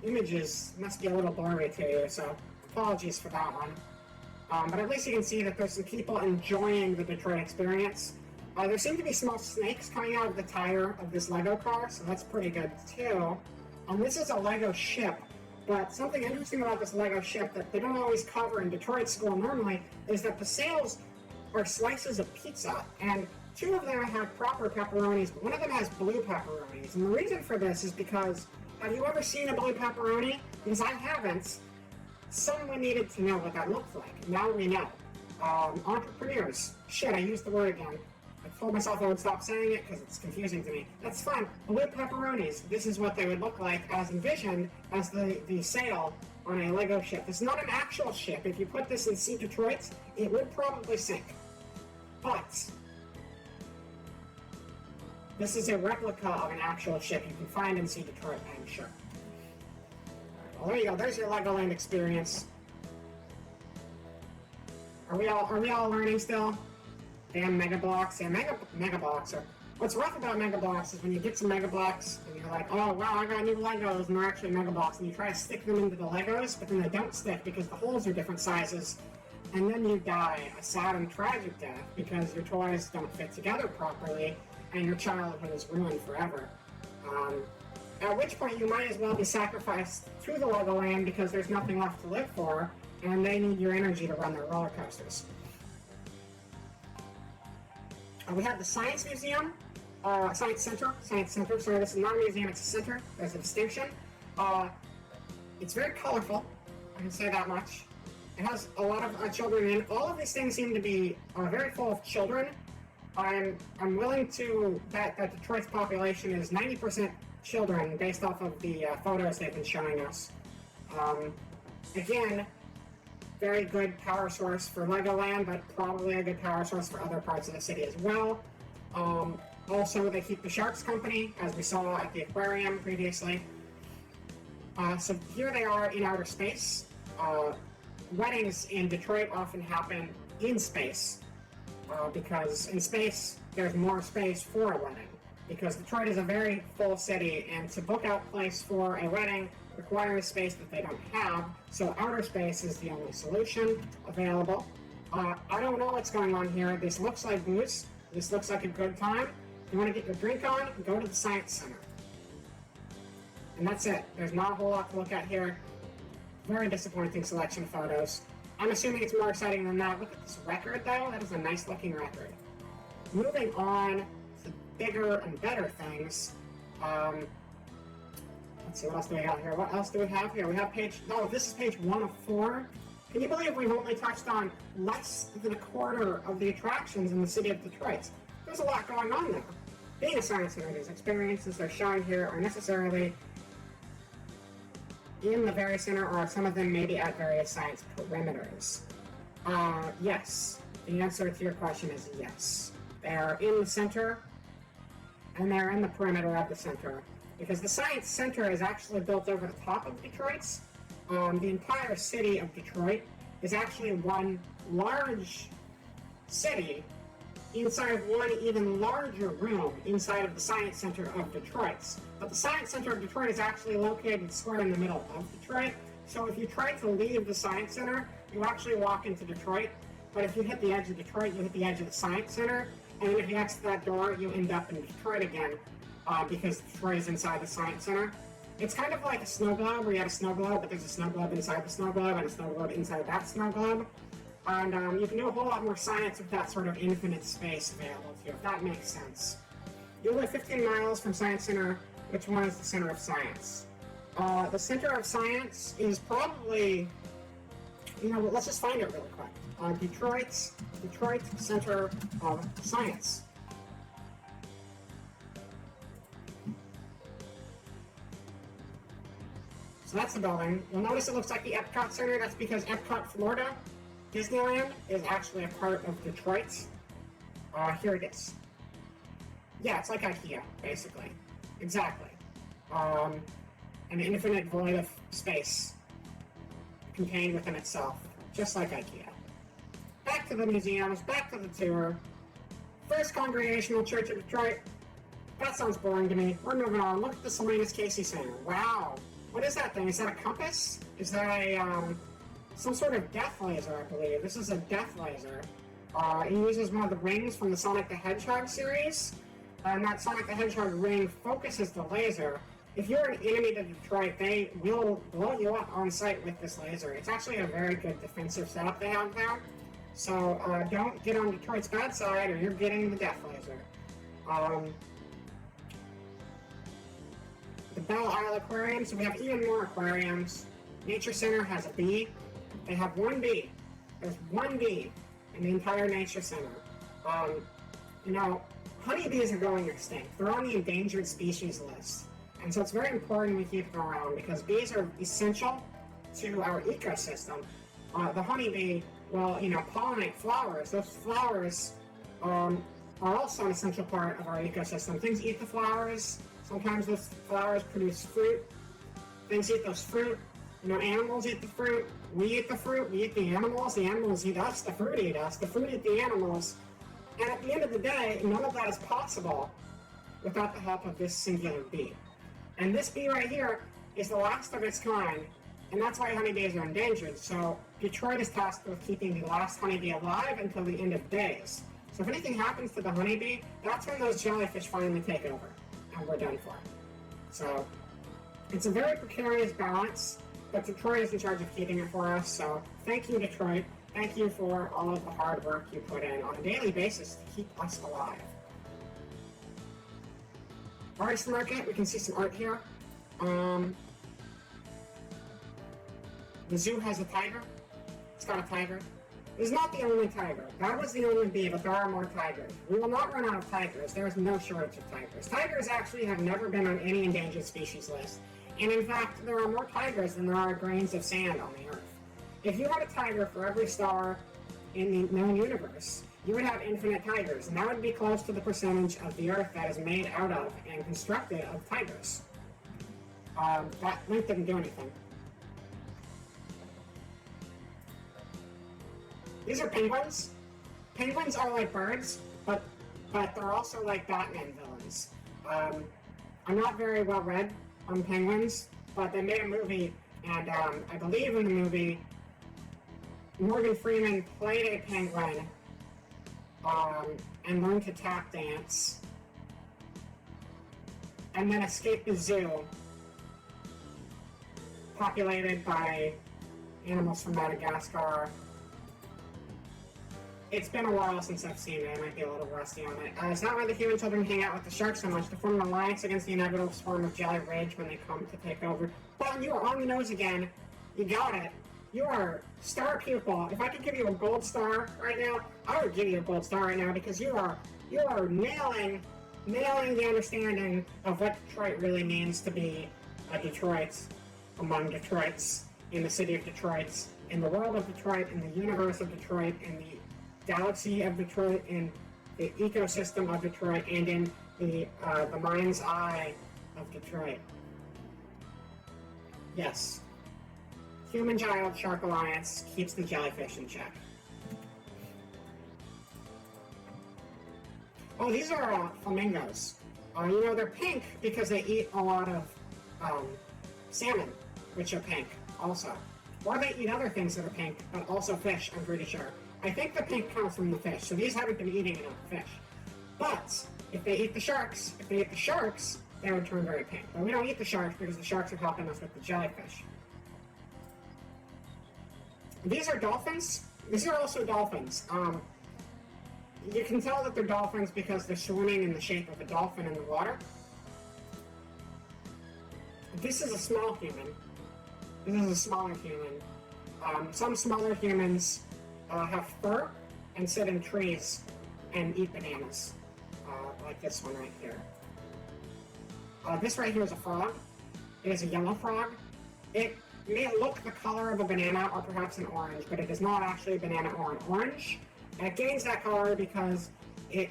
S2: images must be a little blurry to you, so apologies for that one. But at least you can see that there's some people enjoying the Detroit experience. There seem to be small snakes coming out of the tire of this Lego car, so that's pretty good too. This is a Lego ship, but something interesting about this Lego ship that they don't always cover in Detroit school normally is that the sails are slices of pizza, and two of them have proper pepperonis, but one of them has blue pepperonis. And the reason for this is because, have you ever seen a blue pepperoni? Because I haven't. Someone needed to know what that looked like. Now we know. Entrepreneurs. Shit, I used the word again. I told myself I would stop saying it because it's confusing to me. That's fine. Blue pepperonis. This is what they would look like as envisioned as the sail on a Lego ship. This is not an actual ship. If you put this in Sea Detroit, it would probably sink. But this is a replica of an actual ship you can find in Sea Detroit, I'm sure. Well, there you go. There's your Legoland experience. Are we all learning still? Damn Mega Bloks. Yeah, Mega Bloks are. What's rough about Mega Bloks is when you get some Mega Bloks and you're like, oh wow, I got new Legos, and they're actually Mega Bloks, and you try to stick them into the Legos, but then they don't stick because the holes are different sizes, and then you die a sad and tragic death because your toys don't fit together properly, and your childhood is ruined forever. At which point you might as well be sacrificed to the Legoland because there's nothing left to live for, and they need your energy to run their roller coasters. We have the Science Museum, Science Center, sorry, this is not a museum, it's a center, there's a distinction. It's very colorful, I can say that much. It has a lot of children in it. All of these things seem to be very full of children. I'm willing to bet that Detroit's population is 90% children based off of the photos they've been showing us. Again, very good power source for Legoland, but probably a good power source for other parts of the city as well. Also, they keep the Sharks company, as we saw at the aquarium previously. So here they are in outer space. Weddings in Detroit often happen in space, because in space there's more space for a wedding. Because Detroit is a very full city, and to book out place for a wedding requires space that they don't have, so outer space is the only solution available. I don't know what's going on here. This looks like booze. This looks like a good time. If you want to get your drink on, go to the Science Center. And that's it. There's not a whole lot to look at here. Very disappointing selection of photos. I'm assuming it's more exciting than that. Look at this record, though. That is a nice looking record. Moving on to bigger and better things. Let's see, what else do we have here? What else do we have here? We have this is page 1 of 4. Can you believe we've only touched on less than a quarter of the attractions in the city of Detroit? There's a lot going on there. Being a science center, these experiences they're showing here are necessarily in the VerA Center, or some of them maybe at various science perimeters. Yes. The answer to your question is yes. They are in the center, and they're in the perimeter of the center. Because the Science Center is actually built over the top of Detroit's. The entire city of Detroit is actually one large city inside of one even larger room inside of the Science Center of Detroit's. But the Science Center of Detroit is actually located square in the middle of Detroit. So if you try to leave the Science Center, you actually walk into Detroit. But if you hit the edge of Detroit, you hit the edge of the Science Center. And then if you exit that door, you end up in Detroit again. Because Detroit is inside the Science Center. It's kind of like a snow globe, where you have a snow globe, but there's a snow globe inside the snow globe, and a snow globe inside that snow globe. And you can do a whole lot more science with that sort of infinite space available to you, if that makes sense. You live 15 miles from Science Center. Which one is the center of science? The center of science is probably, let's just find it really quick. Detroit Center of Science. So that's the building. You'll notice it looks like the Epcot Center. That's because Epcot, Florida, Disneyland, is actually a part of Detroit. Here it is. Yeah, it's like IKEA, basically. Exactly. An infinite void of space contained within itself, just like IKEA. Back to the museums, back to the tour. First Congregational Church of Detroit. That sounds boring to me. We're moving on. Look at the Salinas Casey Center. Wow. What is that thing? Is that a compass? Is that a, some sort of death laser, I believe. This is a death laser. It uses one of the rings from the Sonic the Hedgehog series. And that Sonic the Hedgehog ring focuses the laser. If you're an enemy to Detroit, they will blow you up on sight with this laser. It's actually a very good defensive setup they have there. So don't get on Detroit's bad side, or you're getting the death laser. The Belle Isle Aquarium, so we have even more aquariums. Nature Center has a bee. They have one bee. There's one bee in the entire Nature Center. Honeybees are going extinct. They're on the endangered species list. And so it's very important we keep them around, because bees are essential to our ecosystem. The honeybee will, pollinate flowers. Those flowers are also an essential part of our ecosystem. Things eat the flowers. Sometimes those flowers produce fruit. Things eat those fruit. Animals eat the fruit. We eat the fruit. We eat the animals. The animals eat us. The fruit eat us. The fruit eat the animals. And at the end of the day, none of that is possible without the help of this singular bee. And this bee right here is the last of its kind, and that's why honeybees are endangered. So Detroit is tasked with keeping the last honeybee alive until the end of days. So if anything happens to the honeybee, that's when those jellyfish finally take over, and we're done for. So it's a very precarious balance, but Detroit is in charge of keeping it for us. So thank you, Detroit. Thank you for all of the hard work you put in on a daily basis to keep us alive. Artist market, we can see some art here. The zoo has a tiger. It's got a tiger. It's not the only tiger. That was the only bee, but there are more tigers. We will not run out of tigers. There is no shortage of tigers. Tigers actually have never been on any endangered species list. And in fact, there are more tigers than there are grains of sand on the Earth. If you had a tiger for every star in the known universe, you would have infinite tigers, and that would be close to the percentage of the Earth that is made out of and constructed of tigers. That link didn't do anything. These are penguins. Penguins are like birds, but they're also like Batman villains. I'm not very well read on penguins, but they made a movie, and I believe in the movie, Morgan Freeman played a penguin and learned to tap dance, and then escaped the zoo, populated by animals from Madagascar. It's been a while since I've seen it. I might be a little rusty on it. It's not why the human children hang out with the sharks so much to form an alliance against the inevitable swarm of jelly rage when they come to take over. Well, you are on the nose again. You got it. You are star pupil. If I could give you a gold star right now, I would give you a gold star right now because you are nailing the understanding of what Detroit really means to be a Detroit among Detroits, in the city of Detroit, in the world of Detroit, in the universe of Detroit, in the galaxy of Detroit, in the ecosystem of Detroit, and in the mind's eye of Detroit. Yes. Human-Giant Shark Alliance keeps the jellyfish in check. Oh, these are flamingos. They're pink because they eat a lot of salmon, which are pink also. Or they eat other things that are pink, but also fish, I'm pretty sure. I think the pink comes from the fish, so these haven't been eating enough fish. But if they eat the sharks, they would turn very pink. But we don't eat the sharks because the sharks are helping us with the jellyfish. These are dolphins. These are also dolphins. You can tell that they're dolphins because they're swimming in the shape of a dolphin in the water. This is a small human. This is a smaller human. Some smaller humans have fur and sit in trees and eat bananas, like this one right here. This right here is a frog. It is a yellow frog. It may look the color of a banana or perhaps an orange, but it is not actually a banana or an orange. And it gains that color because it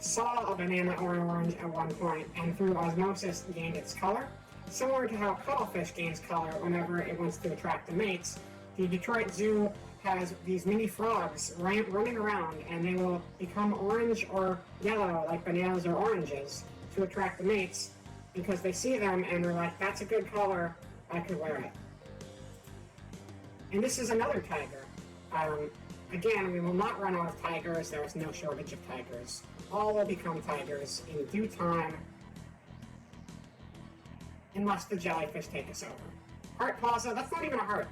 S2: saw a banana or an orange at one point and through osmosis gained its color. Similar to how cuttlefish gains color whenever it wants to attract the mates, the Detroit Zoo has these mini frogs running around, and they will become orange or yellow like bananas or oranges to attract the mates because they see them and they're like, that's a good color, I could wear it. And this is another tiger. Again, we will not run out of tigers. There is no shortage of tigers. All will become tigers in due time, unless the jellyfish take us over. Heart Plaza, that's not even a heart.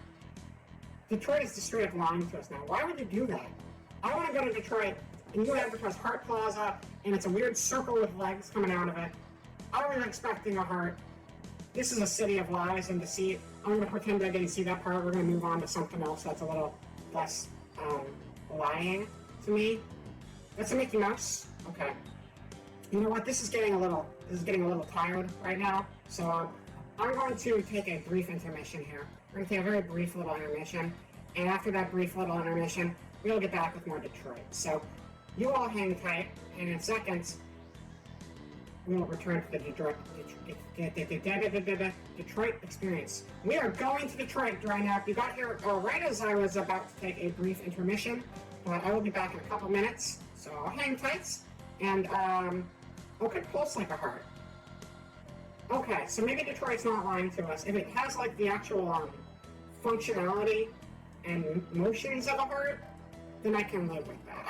S2: Detroit is just straight up lying to us now. Why would you do that? I want to go to Detroit, and you advertise Heart Plaza, and it's a weird circle with legs coming out of it. I was expecting a heart. This is a city of lies and deceit. I'm going to pretend I didn't see that part. We're going to move on to something else that's a little less lying to me. That's a Mickey Mouse. Okay. You know what? This is getting a little tired right now. So I'm going to take a brief intermission here. We're going to take a very brief little intermission. And after that brief little intermission, we'll get back with more Detroit. So you all hang tight, and in seconds, we'll return to the Detroit experience. We are going to Detroit right now. You got here right as I was about to take a brief intermission, but I will be back in a couple minutes. So hang tight, and okay, pulse like a heart. Okay, so maybe Detroit's not lying to us. If it has like the actual functionality and motions of a heart, then I can live with that.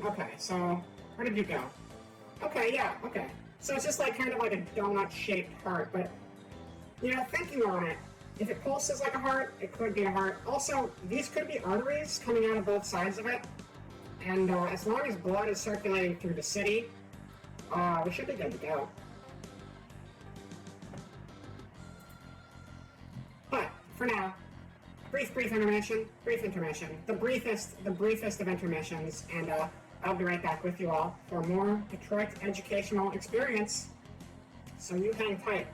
S2: Okay, so where did you go? Okay, yeah, okay. So it's just like kind of like a donut-shaped heart, but, thinking on it, if it pulses like a heart, it could be a heart. Also, these could be arteries coming out of both sides of it, and as long as blood is circulating through the city, we should be good to go. But, for now, brief intermission. Brief intermission. The briefest of intermissions, and I'll be right back with you all for more Detroit educational experience. So you hang tight.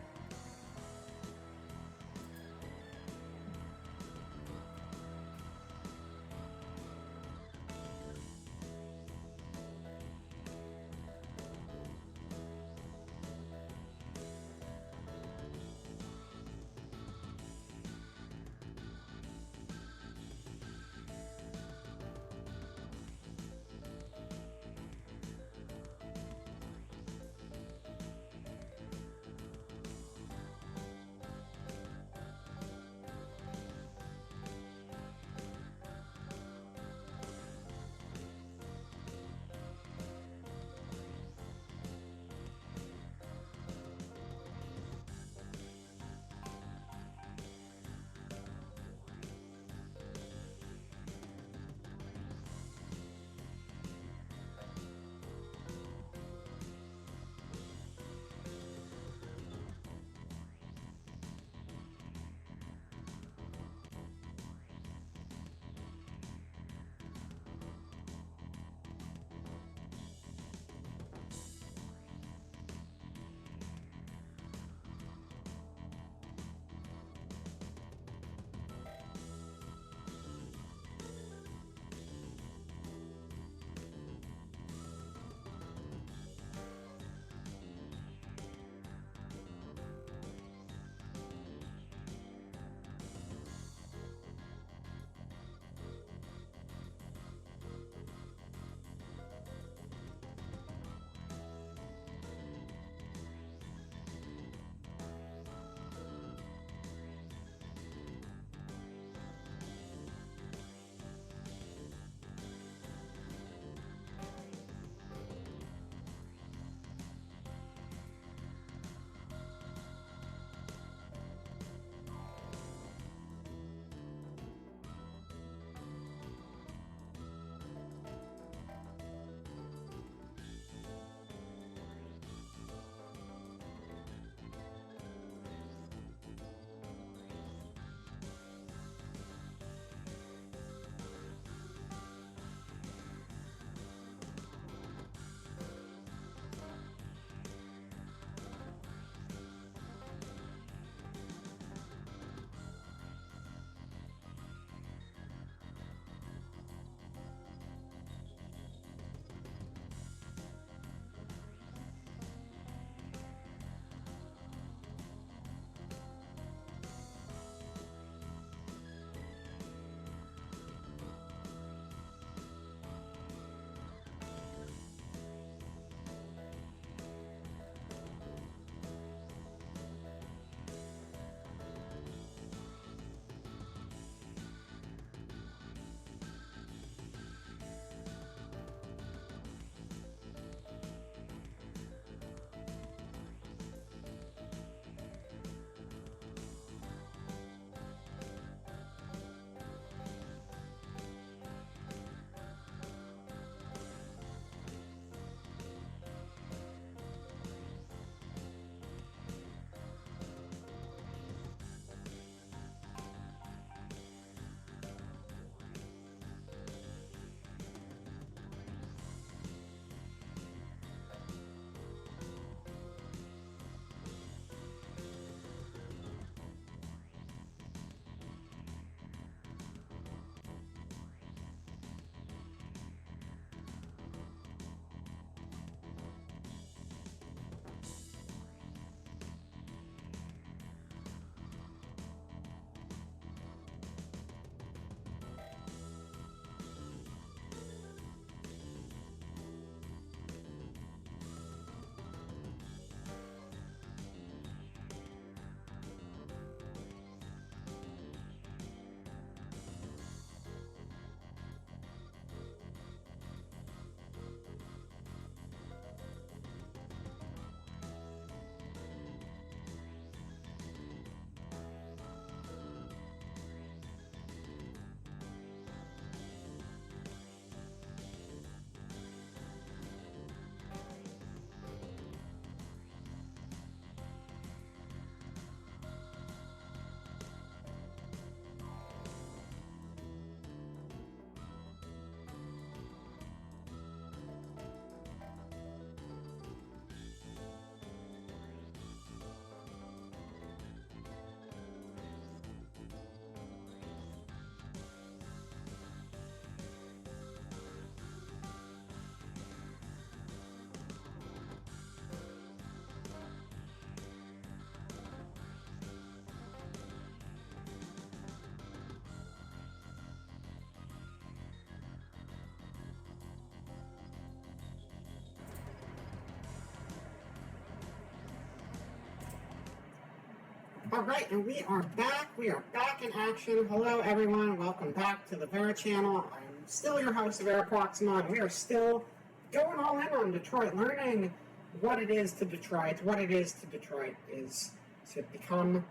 S2: Alright, and we are back. We are back in action. Hello, everyone. Welcome back to the VerA channel. I'm still your host, VerA Proxima, and we are still going all in on Detroit, learning what it is to Detroit. What it is to Detroit is to become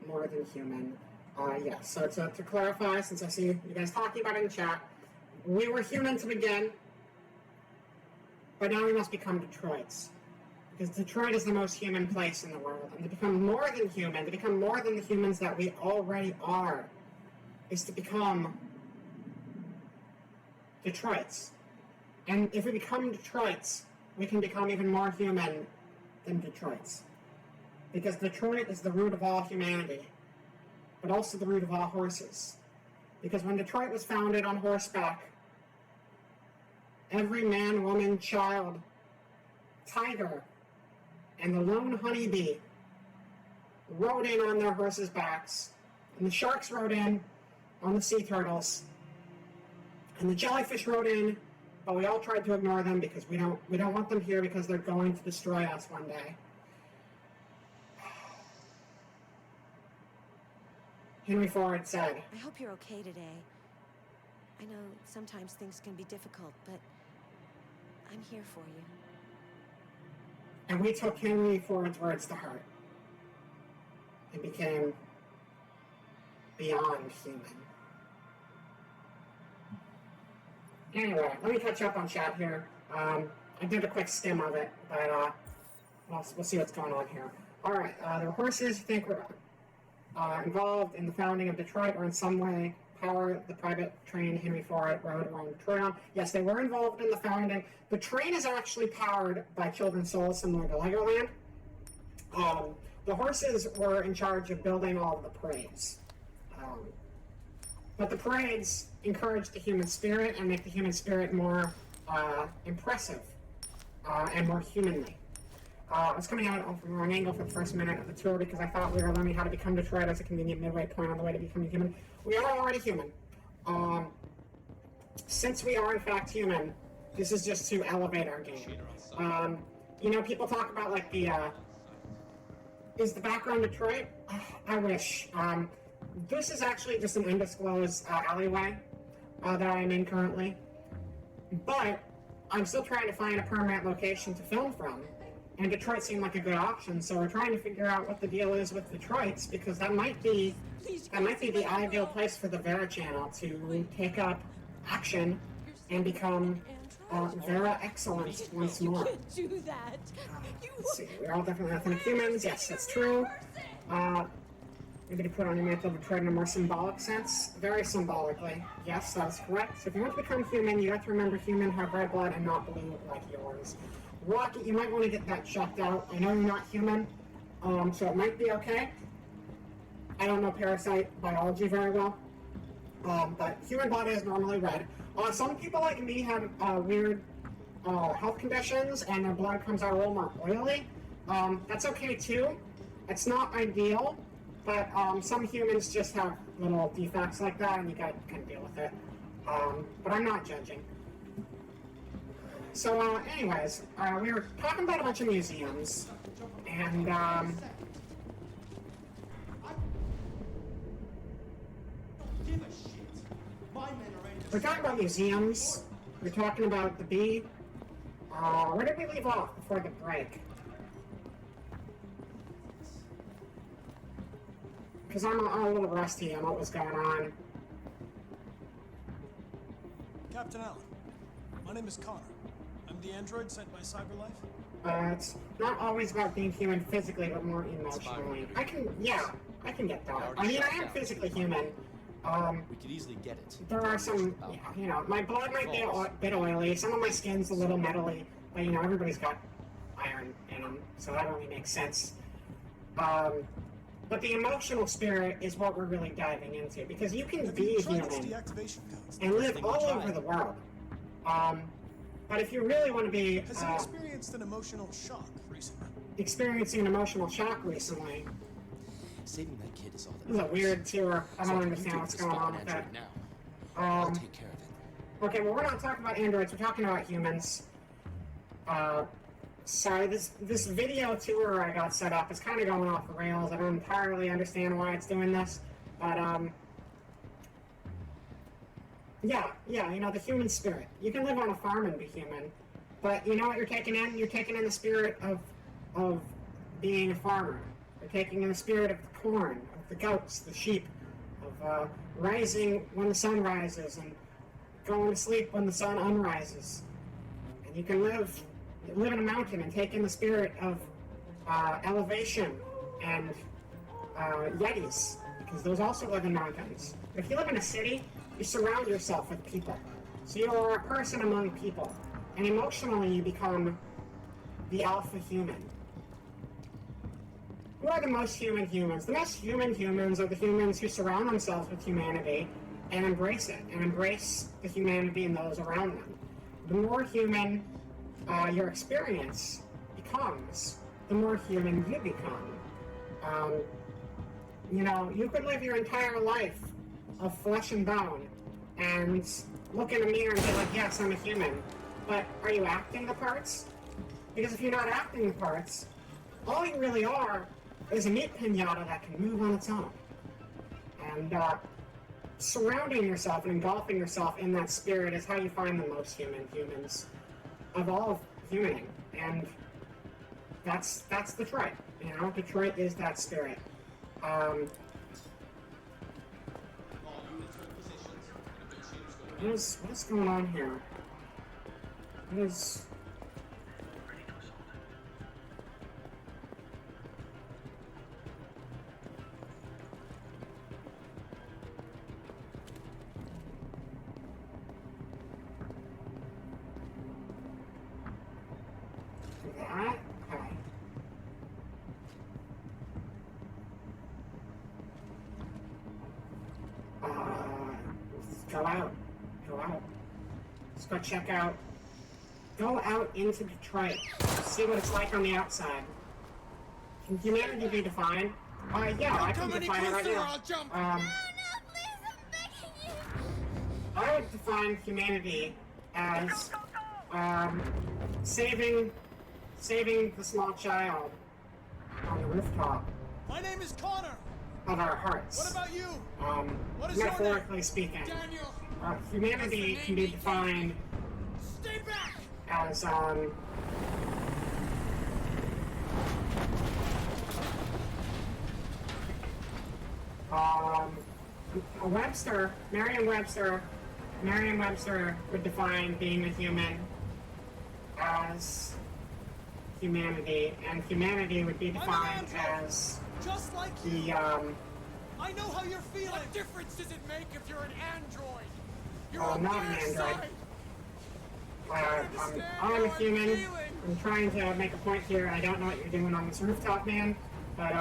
S2: more than human. Yes, so to clarify, since I see you guys talking about it in the chat, we were human to begin, but now we must become Detroits. Because Detroit is the most human place in the world. And to become more than human, to become more than the humans that we already are, is to become Detroits. And if we become Detroits, we can become even more human than Detroits. Because Detroit is the root of all humanity, but also the root of all horses. Because when Detroit was founded on horseback, every man, woman, child, tiger, and the lone honeybee rode in on their horses' backs, and the sharks rode in on the sea turtles, and the jellyfish rode in, but we all tried to ignore them because we don't want them here because they're going to destroy us one day. Henry Ford said,
S1: I hope you're okay today. I know sometimes things can be difficult, but I'm here for you.
S2: and we took Henry Ford's words to heart and became beyond human. Anyway, let me catch up on chat here. I did a quick skim of it, but we'll see what's going on here. All right, the horses you think were involved in the founding of Detroit or in some way power the private train Henry Ford rode around Detroit. Yes, they were involved in the founding. The train is actually powered by children's souls, similar to Legoland. The horses were in charge of building all of the parades. But the parades encourage the human spirit and make the human spirit more impressive and more humanly. I was coming out from an angle for the first minute of the tour because I thought we were learning how to become Detroit as a convenient midway point on the way to becoming human. We are already human. Since we are in fact human, this is just to elevate our game. You know, people talk about like the, is the background Detroit? I wish. This is actually just an undisclosed alleyway that I am in currently. But I'm still trying to find a permanent location to film from. And Detroit seemed like a good option, so we're trying to figure out what the deal is with Detroit's, because that might be the ideal place for the VerA channel to take up action and become VerA excellent once more. Let's see, we're all definitely authentic humans. Yes, that's true. Maybe to put on your mantle of Detroit in a more symbolic sense. Very symbolically. Yes, that's correct. So if you want to become human, you have to remember human have red blood and not blue like yours. Rocket, you might want to get that checked out. I know you're not human, so it might be okay. I don't know parasite biology very well, but human blood is normally red. Some people like me have weird health conditions, and their blood comes out a little more oily. That's okay too. It's not ideal, but some humans just have little defects like that, and you gotta kind of deal with it. But I'm not judging. So, anyways, we were talking about a bunch of museums, and, we're talking about museums, we're talking about the bee. Where did we leave off before the break? Because I'm a little rusty on what was going on.
S3: Captain Allen, my name is Connor. I'm the android sent by CyberLife.
S2: It's not always about being human physically, but more emotionally. I can get that. I mean, I am physically human.
S4: We could easily get it.
S2: There are some, you know, my blood might be a bit oily, some of my skin's a little metally, but you know, everybody's got iron in them, so that only makes sense. But the emotional spirit is what we're really diving into, because you can be human and live all over the world. But if you really want to be...
S3: Has he experienced an emotional shock recently?
S2: Experiencing an emotional shock recently.
S4: Saving that kid is all that
S2: This is a weird tour. I don't understand what's going on with that.
S4: I'll take care of it.
S2: Okay, well, we're not talking about androids. We're talking about humans. Sorry, this video tour I got set up is kind of going off the rails. I don't entirely understand why it's doing this, but yeah, you know, the human spirit. You can live on a farm and be human, but you know what you're taking in? You're taking in the spirit of being a farmer. You're taking in the spirit of the corn, of the goats, the sheep, of rising when the sun rises and going to sleep when the sun unrises. And you can live in a mountain and take in the spirit of elevation and yetis, because those also live in mountains. If you live in a city, you surround yourself with people. So you are a person among people. And emotionally, you become the alpha human. Who are the most human humans? The most human humans are the humans who surround themselves with humanity and embrace it, and embrace the humanity in those around them. The more human your experience becomes, the more human you become. You know, you could live your entire life of flesh and bone and look in a mirror and be like, yes, I'm a human. But are you acting the parts? Because if you're not acting the parts, all you really are is a meat pinata that can move on its own. And surrounding yourself and engulfing yourself in that spirit is how you find the most human humans of all of humaning. And that's Detroit. You know, Detroit is that spirit. What is going on here? What is... that? Okay. Let's go out. Let's go check out. Go out into Detroit. See what it's like on the outside. Can humanity be defined? Yeah, I can define it right now.
S5: No, please, I'm begging you.
S2: I would define humanity as saving the small child on the rooftop
S3: My name is Connor.
S2: of our hearts.
S3: What about you? What is your
S2: Metaphorically speaking,
S3: Daniel.
S2: humanity can be defined
S3: Stay back.
S2: as Merriam-Webster would define being a human as humanity, and humanity would be defined as
S3: Just like you.
S2: the
S3: I know how you're feeling.
S5: What difference does it make if you're an android? You're
S2: Oh,
S5: on
S2: not an
S5: their
S2: android.
S5: side.
S2: I'm a human. I'm trying to make a point here. I don't know what you're doing on this rooftop, man, but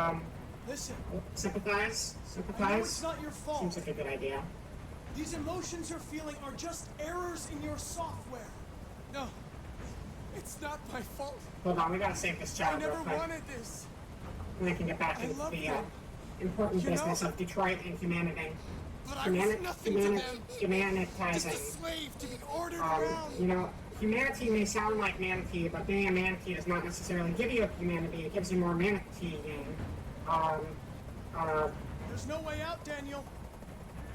S3: Listen,
S2: sympathize.
S3: I know it's not your fault.
S2: Seems like a good idea.
S3: These emotions you're feeling are just errors in your software.
S5: No, it's not my fault.
S2: Hold on, we gotta save this
S5: I
S2: child real
S5: never
S2: quick.
S5: wanted this.
S2: And we can get back
S5: I
S2: into
S5: love
S2: the
S5: them.
S2: important
S5: You know,
S2: business of Detroit and humanity.
S5: But I was nothing to them. Just a
S2: Humanitizing.
S5: slave to be ordered
S2: You
S5: around.
S2: know, humanity may sound like manatee, but being a manatee does not necessarily give you humanity. It gives you more manateeing.
S3: There's no way out, Daniel.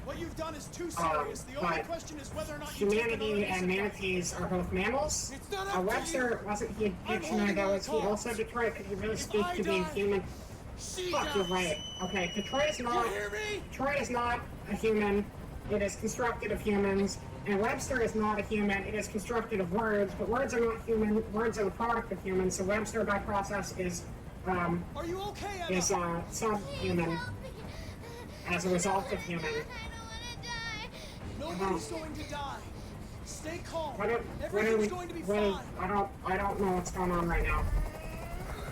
S3: What you've done is too serious. The only
S2: but
S3: question is whether or not you take
S2: Humanity
S3: it
S2: and manatees are both mammals.
S5: It's not up to
S2: Webster, wasn't he a
S3: I'm
S2: dictionary
S3: holding
S2: though?
S3: my
S2: Is he
S3: cards.
S2: also Detroit? Could he really speak
S5: I
S2: to being
S5: die,
S2: human?
S5: She
S2: Fuck,
S5: dies.
S2: you're right. Okay, Detroit is
S5: You
S2: not.
S5: hear me?
S2: Detroit is not a human. It is constructed of humans. And Webster is not a human. It is constructed of words. But words are not human. Words are the product of humans. So Webster, by process, is
S3: Are you okay, Emma?
S2: subhuman as a result of human.
S5: I don't want to die.
S3: Nobody's going to die. Stay calm.
S2: What are
S3: Everything's
S2: we?
S3: going to be
S2: What?
S3: fine.
S2: I don't know what's going on right now.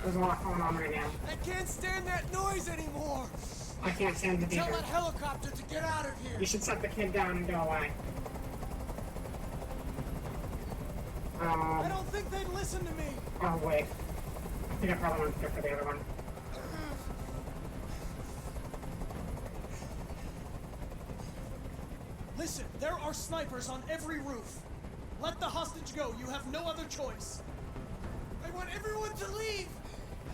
S2: There's a lot going on right now.
S5: I can't stand that noise anymore.
S2: I can't stand the
S5: Tell
S2: beaker.
S5: that helicopter to get out of here.
S2: You should set the kid down and go away.
S3: I don't think they'd listen to me.
S2: Oh wait. I think I probably want to go for the other one.
S3: Listen, there are snipers on every roof. Let the hostage go. You have no other choice.
S5: I want everyone to leave!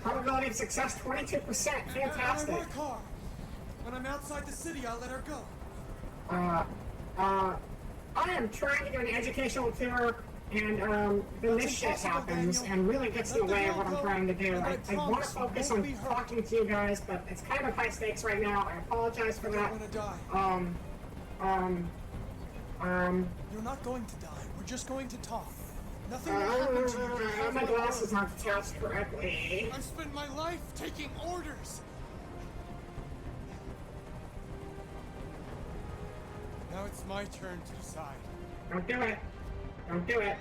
S2: Probability of success 22%. Fantastic.
S5: I want a car. When I'm outside the city, I'll let her go.
S2: I am trying to do an educational tour, and then this shit happens and really gets in the way of what I'm trying to do. I want to focus on talking to you guys, but it's kind of high stakes right now. I apologize for that.
S5: I want to die. You're not going to die. We're just going to talk. Nothing will happen to you.
S2: My glasses aren't attached correctly.
S5: I've spent my life taking orders. Now it's my turn to decide.
S2: Don't do it. Don't do it.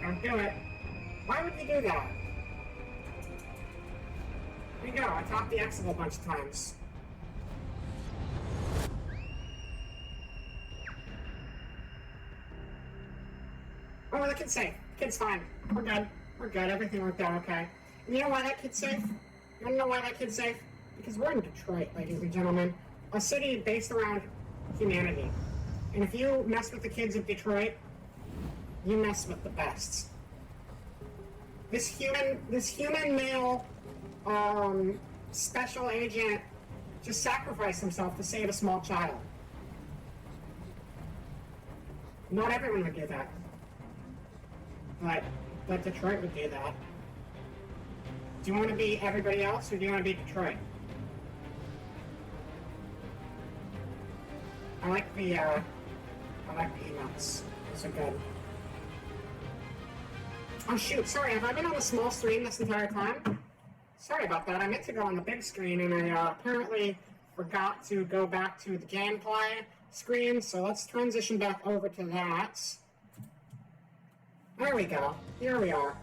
S2: Don't do it. Why would you do that? There you go. I talked the X a whole bunch of times. Oh, the kid's safe. The kid's fine. We're good. We're good. Everything worked out okay. And you know why that kid's safe? You wanna know why that kid's safe? Because we're in Detroit, ladies and gentlemen. A city based around humanity. And if you mess with the kids of Detroit, you mess with the best. This human male, special agent just sacrificed himself to save a small child. Not everyone would do that. But Detroit would do that. Do you want to be everybody else, or do you want to be Detroit? I like the emotes. Those are good. Oh shoot, sorry, have I been on the small screen this entire time? Sorry about that, I meant to go on the big screen and I apparently forgot to go back to the gameplay screen, so let's transition back over to that. There we go, here we are.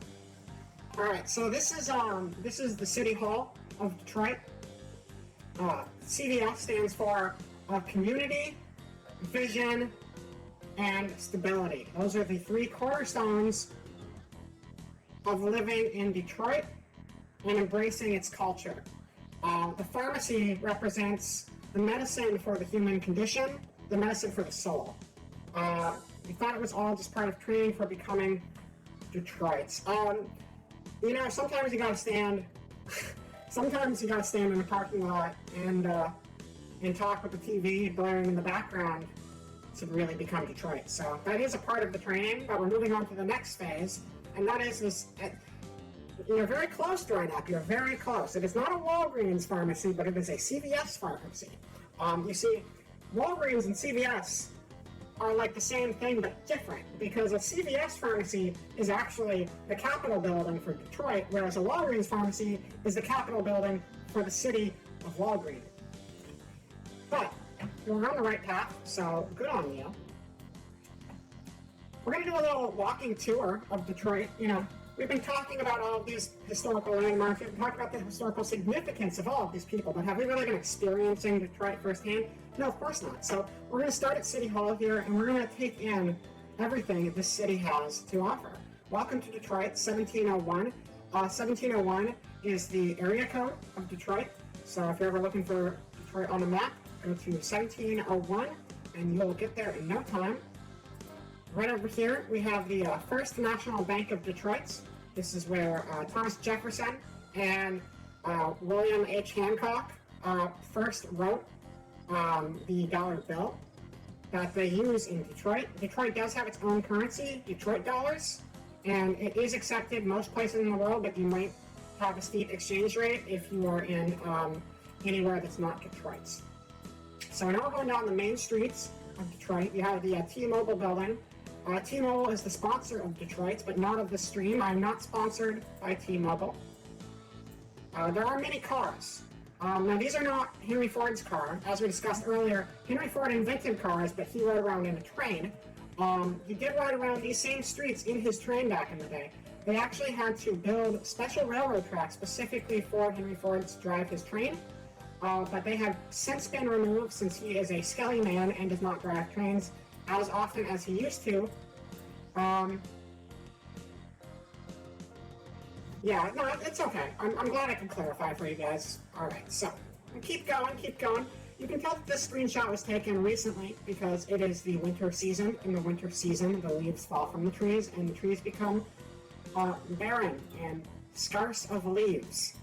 S2: Alright, so this is the City Hall of Detroit. CVS stands for Community, Vision, and Stability. Those are the three cornerstones of living in Detroit and embracing its culture. The pharmacy represents the medicine for the human condition, the medicine for the soul. We thought it was all just part of training for becoming Detroit. You know, sometimes you gotta stand in the parking lot and talk with the TV blaring in the background to really become Detroit. So that is a part of the training, but we're moving on to the next phase, and that is this. You're very close, Drynup. You're very close. It is not a Walgreens pharmacy, but it is a CVS pharmacy. You see, Walgreens and CVS are like the same thing but different, because a CVS pharmacy is actually the Capitol building for Detroit, whereas a Walgreens pharmacy is the Capitol building for the city of Walgreens. But you're on the right path, so good on you. We're going to do a little walking tour of Detroit. You know, we've been talking about all of these historical landmarks. We've been talking about the historical significance of all of these people, but have we really been experiencing Detroit firsthand? No, of course not. So we're going to start at City Hall here, and we're going to take in everything this city has to offer. Welcome to Detroit, 1701. 1701 is the area code of Detroit. So if you're ever looking for Detroit on a map, go to 1701, and you'll get there in no time. Right over here, we have the First National Bank of Detroit. This is where Thomas Jefferson and William H. Hancock first wrote the dollar bill that they use in Detroit. Detroit does have its own currency, Detroit dollars, and it is accepted most places in the world, but you might have a steep exchange rate if you are in anywhere that's not Detroit. So now we're going down the main streets of Detroit. You have the T-Mobile building. T-Mobile is the sponsor of Detroit, but not of the stream. I'm not sponsored by T-Mobile. There are many cars. Now, these are not Henry Ford's car. As we discussed earlier, Henry Ford invented cars, but he rode around in a train. He did ride around these same streets in his train back in the day. They actually had to build special railroad tracks specifically for Henry Ford to drive his train. But they have since been removed since he is a skelly man and does not drive trains as often as he used to. Yeah, no, it's okay. I'm glad I can clarify for you guys. Alright, so, keep going, keep going. You can tell that this screenshot was taken recently because it is the winter season. In the winter season, the leaves fall from the trees and the trees become barren and scarce of leaves.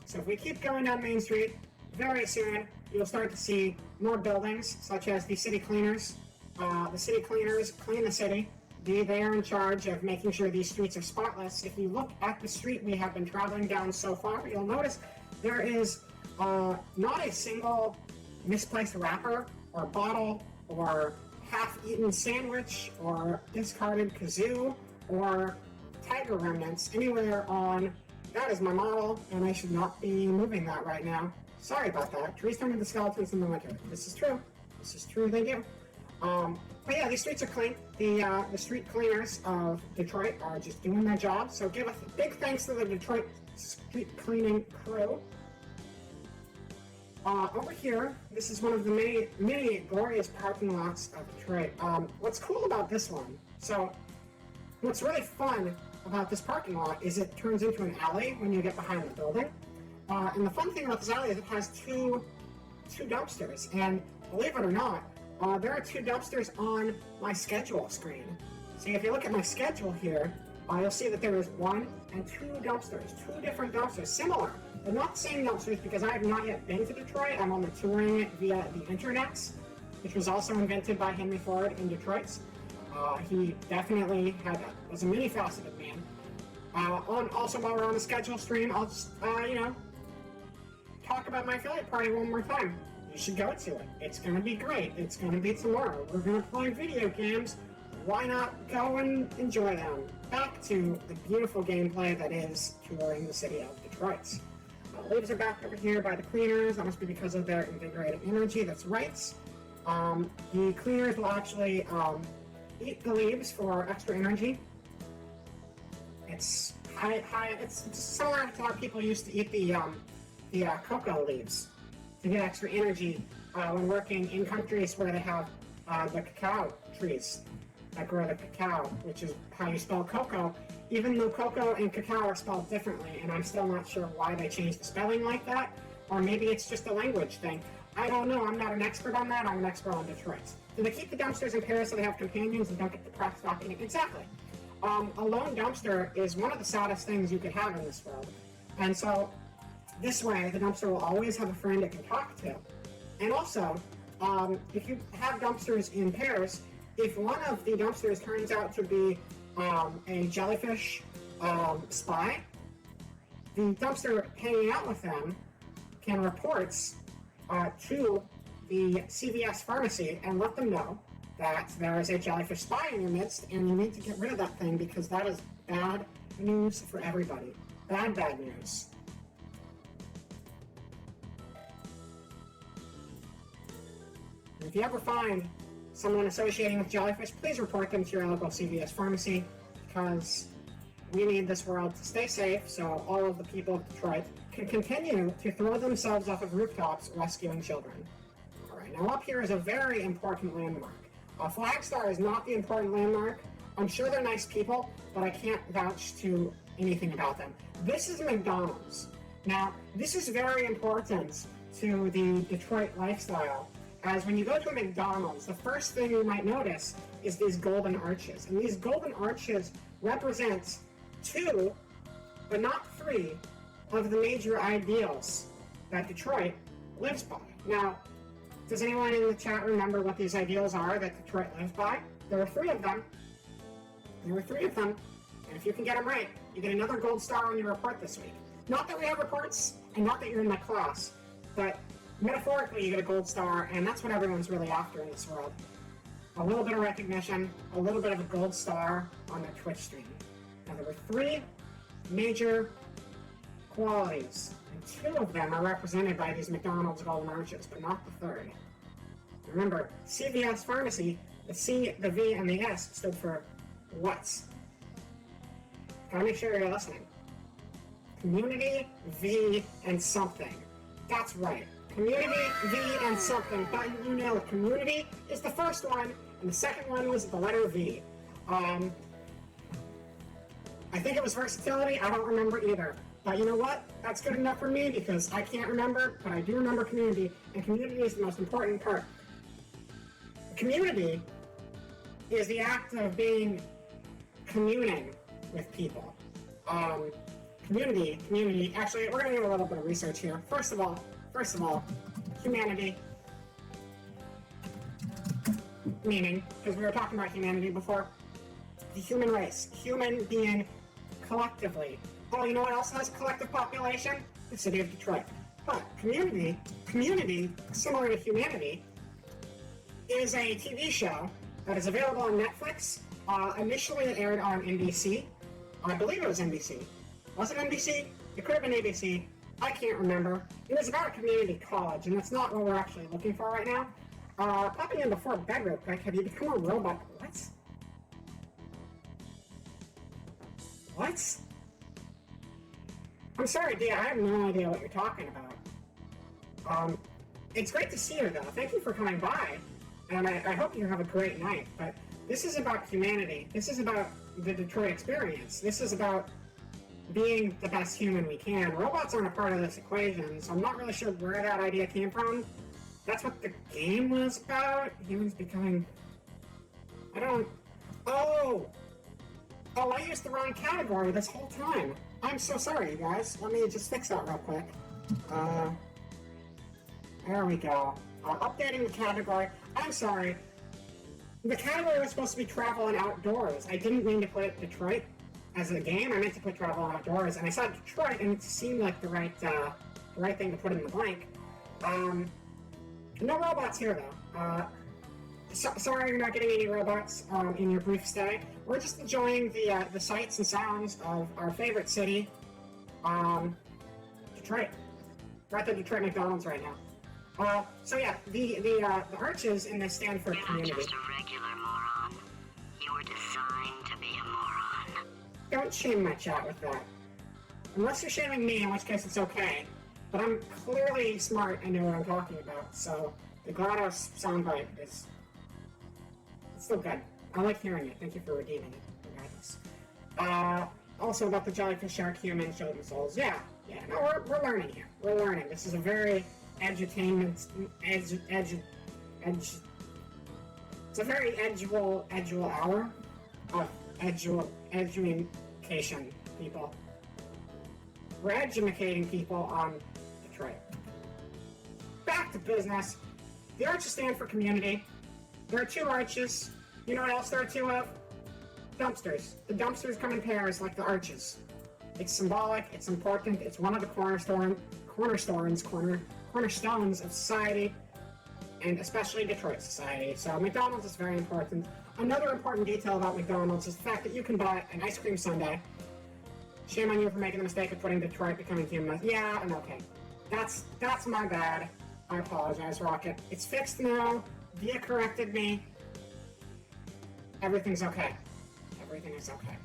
S2: So if we keep going down Main Street, very soon you'll start to see more buildings, such as the city cleaners. The city cleaners clean the city. They are in charge of making sure these streets are spotless. If you look at the street we have been traveling down so far, you'll notice there is not a single misplaced wrapper or bottle or half-eaten sandwich or discarded kazoo or tiger remnants anywhere on. That is my model, and I should not be moving that right now. Sorry about that. Trees turn into skeletons in the winter. This is true. This is true, they do. But yeah, these streets are clean. The street cleaners of Detroit are just doing their job. So give a big thanks to the Detroit street cleaning crew. Over here, this is one of the many, many glorious parking lots of Detroit. What's cool about this one, so what's really fun about this parking lot is it turns into an alley when you get behind the building. And the fun thing about this alley is it has two dumpsters. And believe it or not, there are two dumpsters on my schedule screen. So if you look at my schedule here, you'll see that there is one and two dumpsters, two different dumpsters, similar. They're not the same dumpsters because I have not yet been to Detroit. I'm only touring it via the internet, which was also invented by Henry Ford in Detroit. He definitely was a many-faceted man. Also, while we're on the schedule stream, I'll just, talk about my affiliate party one more time. You should go to it. It's going to be great. It's going to be tomorrow. We're going to play video games. Why not go and enjoy them? Back to the beautiful gameplay that is touring the city of Detroit. Leaves are back over here by the cleaners. That must be because of their invigorating energy. That's right. The cleaners will actually eat the leaves for extra energy. It's it's similar to how people used to eat the cocoa leaves to get extra energy when working in countries where they have the cacao trees that grow the cacao, which is how you spell cocoa, even though cocoa and cacao are spelled differently, and I'm still not sure why they changed the spelling like that, or maybe it's just a language thing. I don't know. I'm not an expert on that. I'm an expert on Detroit. Do they keep the dumpsters in pairs so they have companions and don't get depressed about eating? Exactly. A lone dumpster is one of the saddest things you could have in this world. And so, this way, the dumpster will always have a friend it can talk to. And also, if you have dumpsters in pairs, if one of the dumpsters turns out to be a jellyfish spy, the dumpster hanging out with them can report to the CVS pharmacy and let them know that there is a jellyfish spy in your midst and you need to get rid of that thing because that is bad news for everybody. Bad news. If you ever find someone associating with jellyfish, please report them to your local CVS pharmacy because we need this world to stay safe so all of the people of Detroit can continue to throw themselves off of rooftops rescuing children. Alright, now up here is a very important landmark. Flagstar is not the important landmark. I'm sure they're nice people, but I can't vouch to anything about them. This is McDonald's. Now, this is very important to the Detroit lifestyle, as when you go to a McDonald's, the first thing you might notice is these golden arches. And these golden arches represent 2, but not 3, of the major ideals that Detroit lives by. Now, does anyone in the chat remember what these ideals are that Detroit lives by? There are 3 of them. And if you can get them right, you get another gold star on your report this week. Not that we have reports, and not that you're in my class, but metaphorically, you get a gold star, and that's what everyone's really after in this world. A little bit of recognition, a little bit of a gold star on their Twitch stream. Now, there were 3 major qualities, and 2 of them are represented by these McDonald's golden arches, but not the 3rd. Remember, CVS Pharmacy, the C, the V, and the S stood for what? Gotta make sure you're listening. Community, V, and something. That's right. Community, V, and something. But you know, community is the first one, and the second one was the letter V. I think it was versatility. I don't remember either. But you know what? That's good enough for me because I can't remember, but I do remember community, and community is the most important part. Community is the act of being communing with people. Community, actually, we're gonna do a little bit of research here. First of all, humanity. Meaning, because we were talking about humanity before, the human race, human being collectively. Oh, you know what else has a collective population? The city of Detroit. But community, similar to humanity, is a TV show that is available on Netflix. Initially it aired on NBC. I believe it was NBC. Was it NBC? It could have been ABC. I can't remember. It was about a community college, and that's not what we're actually looking for right now. Popping in before bed real quick, have you become a robot? What? What? I'm sorry, Dia, I have no idea what you're talking about. It's great to see you, though. Thank you for coming by, and I hope you have a great night. But this is about humanity. This is about the Detroit experience. This is about being the best human we can. Robots aren't a part of this equation, so I'm not really sure where that idea came from. That's what the game was about? Humans becoming... Oh, I used the wrong category this whole time. I'm so sorry, you guys. Let me just fix that real quick. There we go. Updating the category. I'm sorry. The category was supposed to be travel and outdoors. I didn't mean to put Detroit as a game. I meant to put travel and outdoors, and I saw Detroit, and it seemed like the right thing to put in the blank. No robots here, though. Sorry you're not getting any robots in your brief stay. We're just enjoying the sights and sounds of our favorite city, Detroit. We're at the Detroit McDonald's right now. So yeah, the arches in this stand for community.
S6: You're not just a regular moron. You were designed to be a moron.
S2: Don't shame my chat with that. Unless you're shaming me, in which case it's okay. But I'm clearly smart and know what I'm talking about, so the GLaDOS soundbite is still good. I like hearing it. Thank you for redeeming it, regardless. Also about the jellyfish shark human shoulder souls. Yeah, no, we're learning here. We're learning. This is a very edutainment, it's a very edual hour of education, people. We're educating people on Detroit. Back to business. The arches stand for community. There are two arches. You know what else there are two of? Dumpsters. The dumpsters come in pairs like the arches. It's symbolic, it's important, it's one of the cornerstones of society, and especially Detroit society. So McDonald's is very important. Another important detail about McDonald's is the fact that you can buy an ice cream sundae. Shame on you for making the mistake of putting Detroit becoming human. Yeah, I'm okay. That's my bad. I apologize, Rocket. It's fixed now. Dia corrected me. Everything's okay. Everything is okay.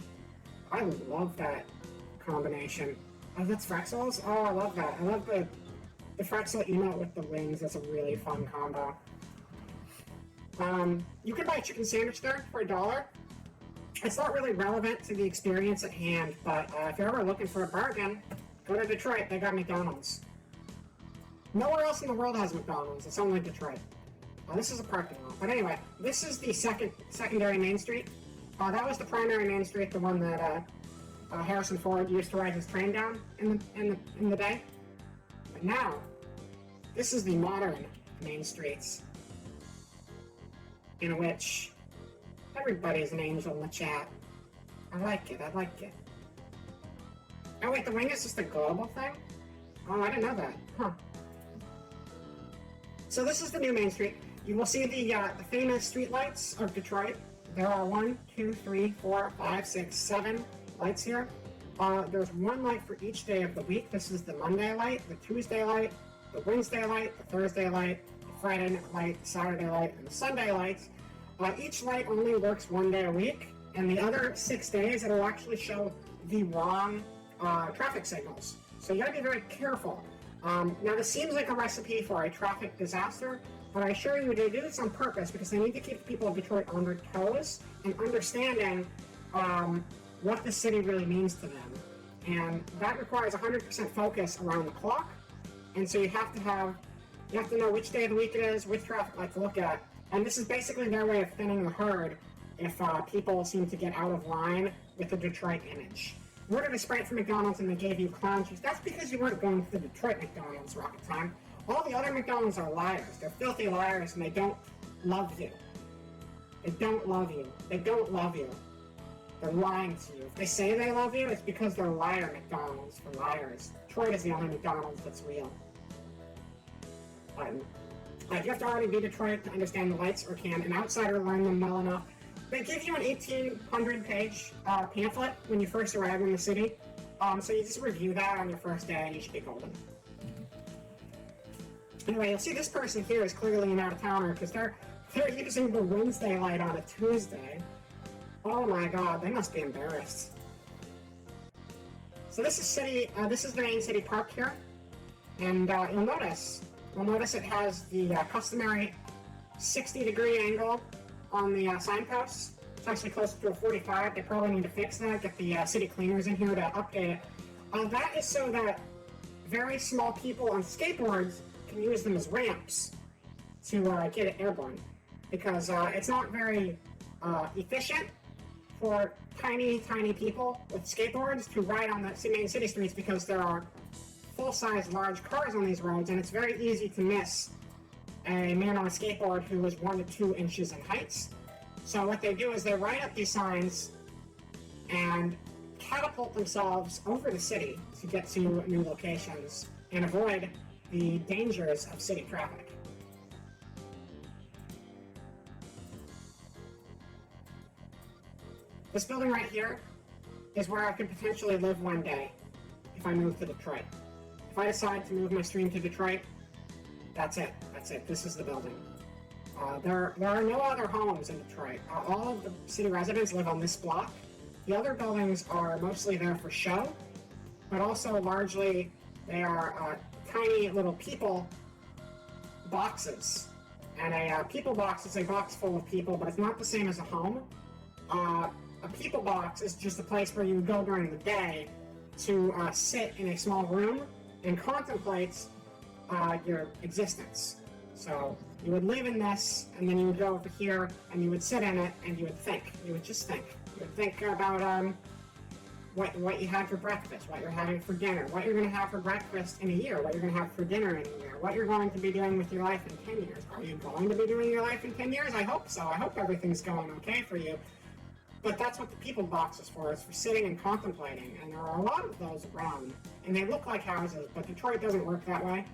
S2: I love that combination. Oh, that's Frexels? Oh, I love that. I love the Frexel emote with the wings. That's a really fun combo. You can buy a chicken sandwich there for $1. It's not really relevant to the experience at hand, but if you're ever looking for a bargain, go to Detroit. They got McDonald's. Nowhere else in the world has McDonald's. It's only Detroit. This is a parking lot. But anyway, this is the secondary Main Street. That was the primary Main Street, the one that Harrison Ford used to ride his train down in the day. But now, this is the modern Main Streets, in which everybody's an angel in the chat. I like it. Oh wait, the wing is just a global thing? Oh, I didn't know that. Huh. So this is the new Main Street. You will see the famous street lights of Detroit. There are 1, 2, 3, 4, 5, 6, 7 lights here. There's one light for each day of the week. This is the Monday light, the Tuesday light, the Wednesday light, the Thursday light, the Friday light, the Saturday light, and the Sunday lights. Each light only works one day a week, and the other 6 days it'll actually show the wrong traffic signals. So you gotta be very careful. Now this seems like a recipe for a traffic disaster, but I assure you they do this on purpose because they need to keep the people of Detroit on their toes and understanding what the city really means to them. And that requires 100% focus around the clock. And so you have to know which day of the week it is, which traffic light to look at. And this is basically their way of thinning the herd if people seem to get out of line with the Detroit image. You ordered a Sprite from McDonald's and they gave you clown juice. That's because you weren't going to the Detroit McDonald's, Rocket Time. All the other McDonald's are liars. They're filthy liars and they don't love you. They don't love you. They don't love you. They're lying to you. If they say they love you, it's because they're liar McDonald's for liars. Detroit is the only McDonald's that's real. You have to already be Detroit to understand the lights, or can an outsider learn them well enough? They give you an 1,800-page pamphlet when you first arrive in the city, so you just review that on your first day and you should be golden. Anyway, you'll see this person here is clearly an out-of-towner because they're using the Wednesday light on a Tuesday. Oh my god, they must be embarrassed. So this is the main city park here, and you'll notice it has the customary 60-degree angle on the signposts. It's actually closer to a 45. They probably need to fix that, get the city cleaners in here to update it. That is so that very small people on skateboards can use them as ramps to get it airborne, because it's not very efficient for tiny people with skateboards to ride on the main city streets, because there are full-size large cars on these roads, and it's very easy to miss a man on a skateboard who is 1 to 2 inches in height. So what they do is they write up these signs and catapult themselves over the city to get to new locations and avoid the dangers of city traffic. This building right here is where I could potentially live one day if I move to Detroit. If I decide to move my stream to Detroit, that's it. That's it. This is the building. There are no other homes in Detroit. All of the city residents live on this block. The other buildings are mostly there for show, but also largely they are tiny little people boxes. And a people box is a box full of people, but it's not the same as a home. A people box is just a place where you would go during the day to sit in a small room and contemplate your existence. So you would live in this, and then you would go over here, and you would sit in it, and you would think. You would just think. You would think about what you had for breakfast, what you're having for dinner, what you're going to have for breakfast in a year, what you're going to have for dinner in a year, what you're going to be doing with your life in 10 years. Are you going to be doing your life in 10 years? I hope so. I hope everything's going okay for you. But that's what the people box is for. It's for sitting and contemplating. And there are a lot of those around. And they look like houses, but Detroit doesn't work that way.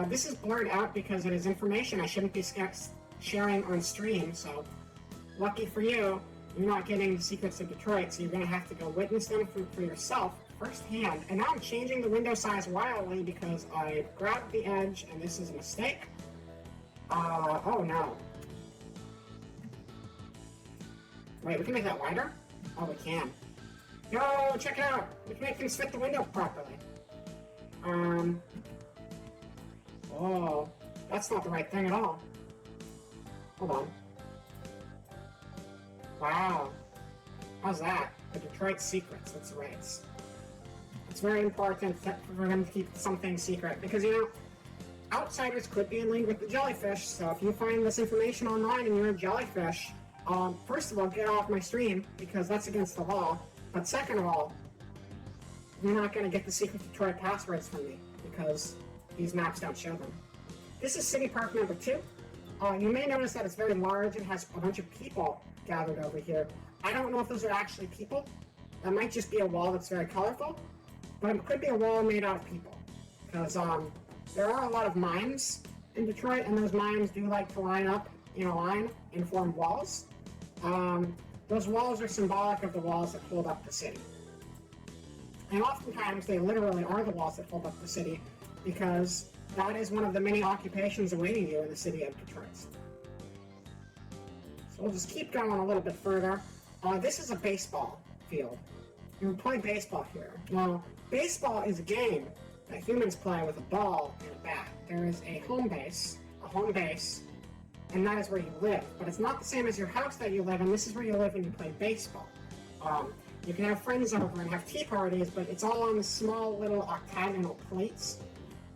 S2: This is blurred out because it is information I shouldn't be sharing on stream. So lucky for you, you're not getting the secrets of Detroit. So you're going to have to go witness them for yourself firsthand. And now I'm changing the window size wildly because I grabbed the edge and this is a mistake. Oh no. Wait, we can make that wider? Oh, we can. Yo, check it out! We can make things fit the window properly. Oh, that's not the right thing at all. Hold on. Wow. How's that? The Detroit secrets, that's right. It's very important for them to keep something secret, because, you know, outsiders could be in league with the jellyfish, so if you find this information online and you're a jellyfish, first of all, get off my stream, because that's against the law. But second of all, you're not going to get the secret Detroit passwords from me, because these maps don't show them. This is City Park number 2. You may notice that it's very large and has a bunch of people gathered over here. I don't know if those are actually people. That might just be a wall that's very colorful, but it could be a wall made out of people. Because there are a lot of mimes in Detroit, and those mimes do like to line up in a line and form walls. Those walls are symbolic of the walls that hold up the city. And oftentimes they literally are the walls that hold up the city, because that is one of the many occupations awaiting you in the city of Detroit. So we'll just keep going a little bit further. This is a baseball field. You would play baseball here. Now, baseball is a game that humans play with a ball and a bat. There is a home base, and that is where you live. But it's not the same as your house that you live in. This is where you live when you play baseball. You can have friends over and have tea parties, but it's all on the small little octagonal plates.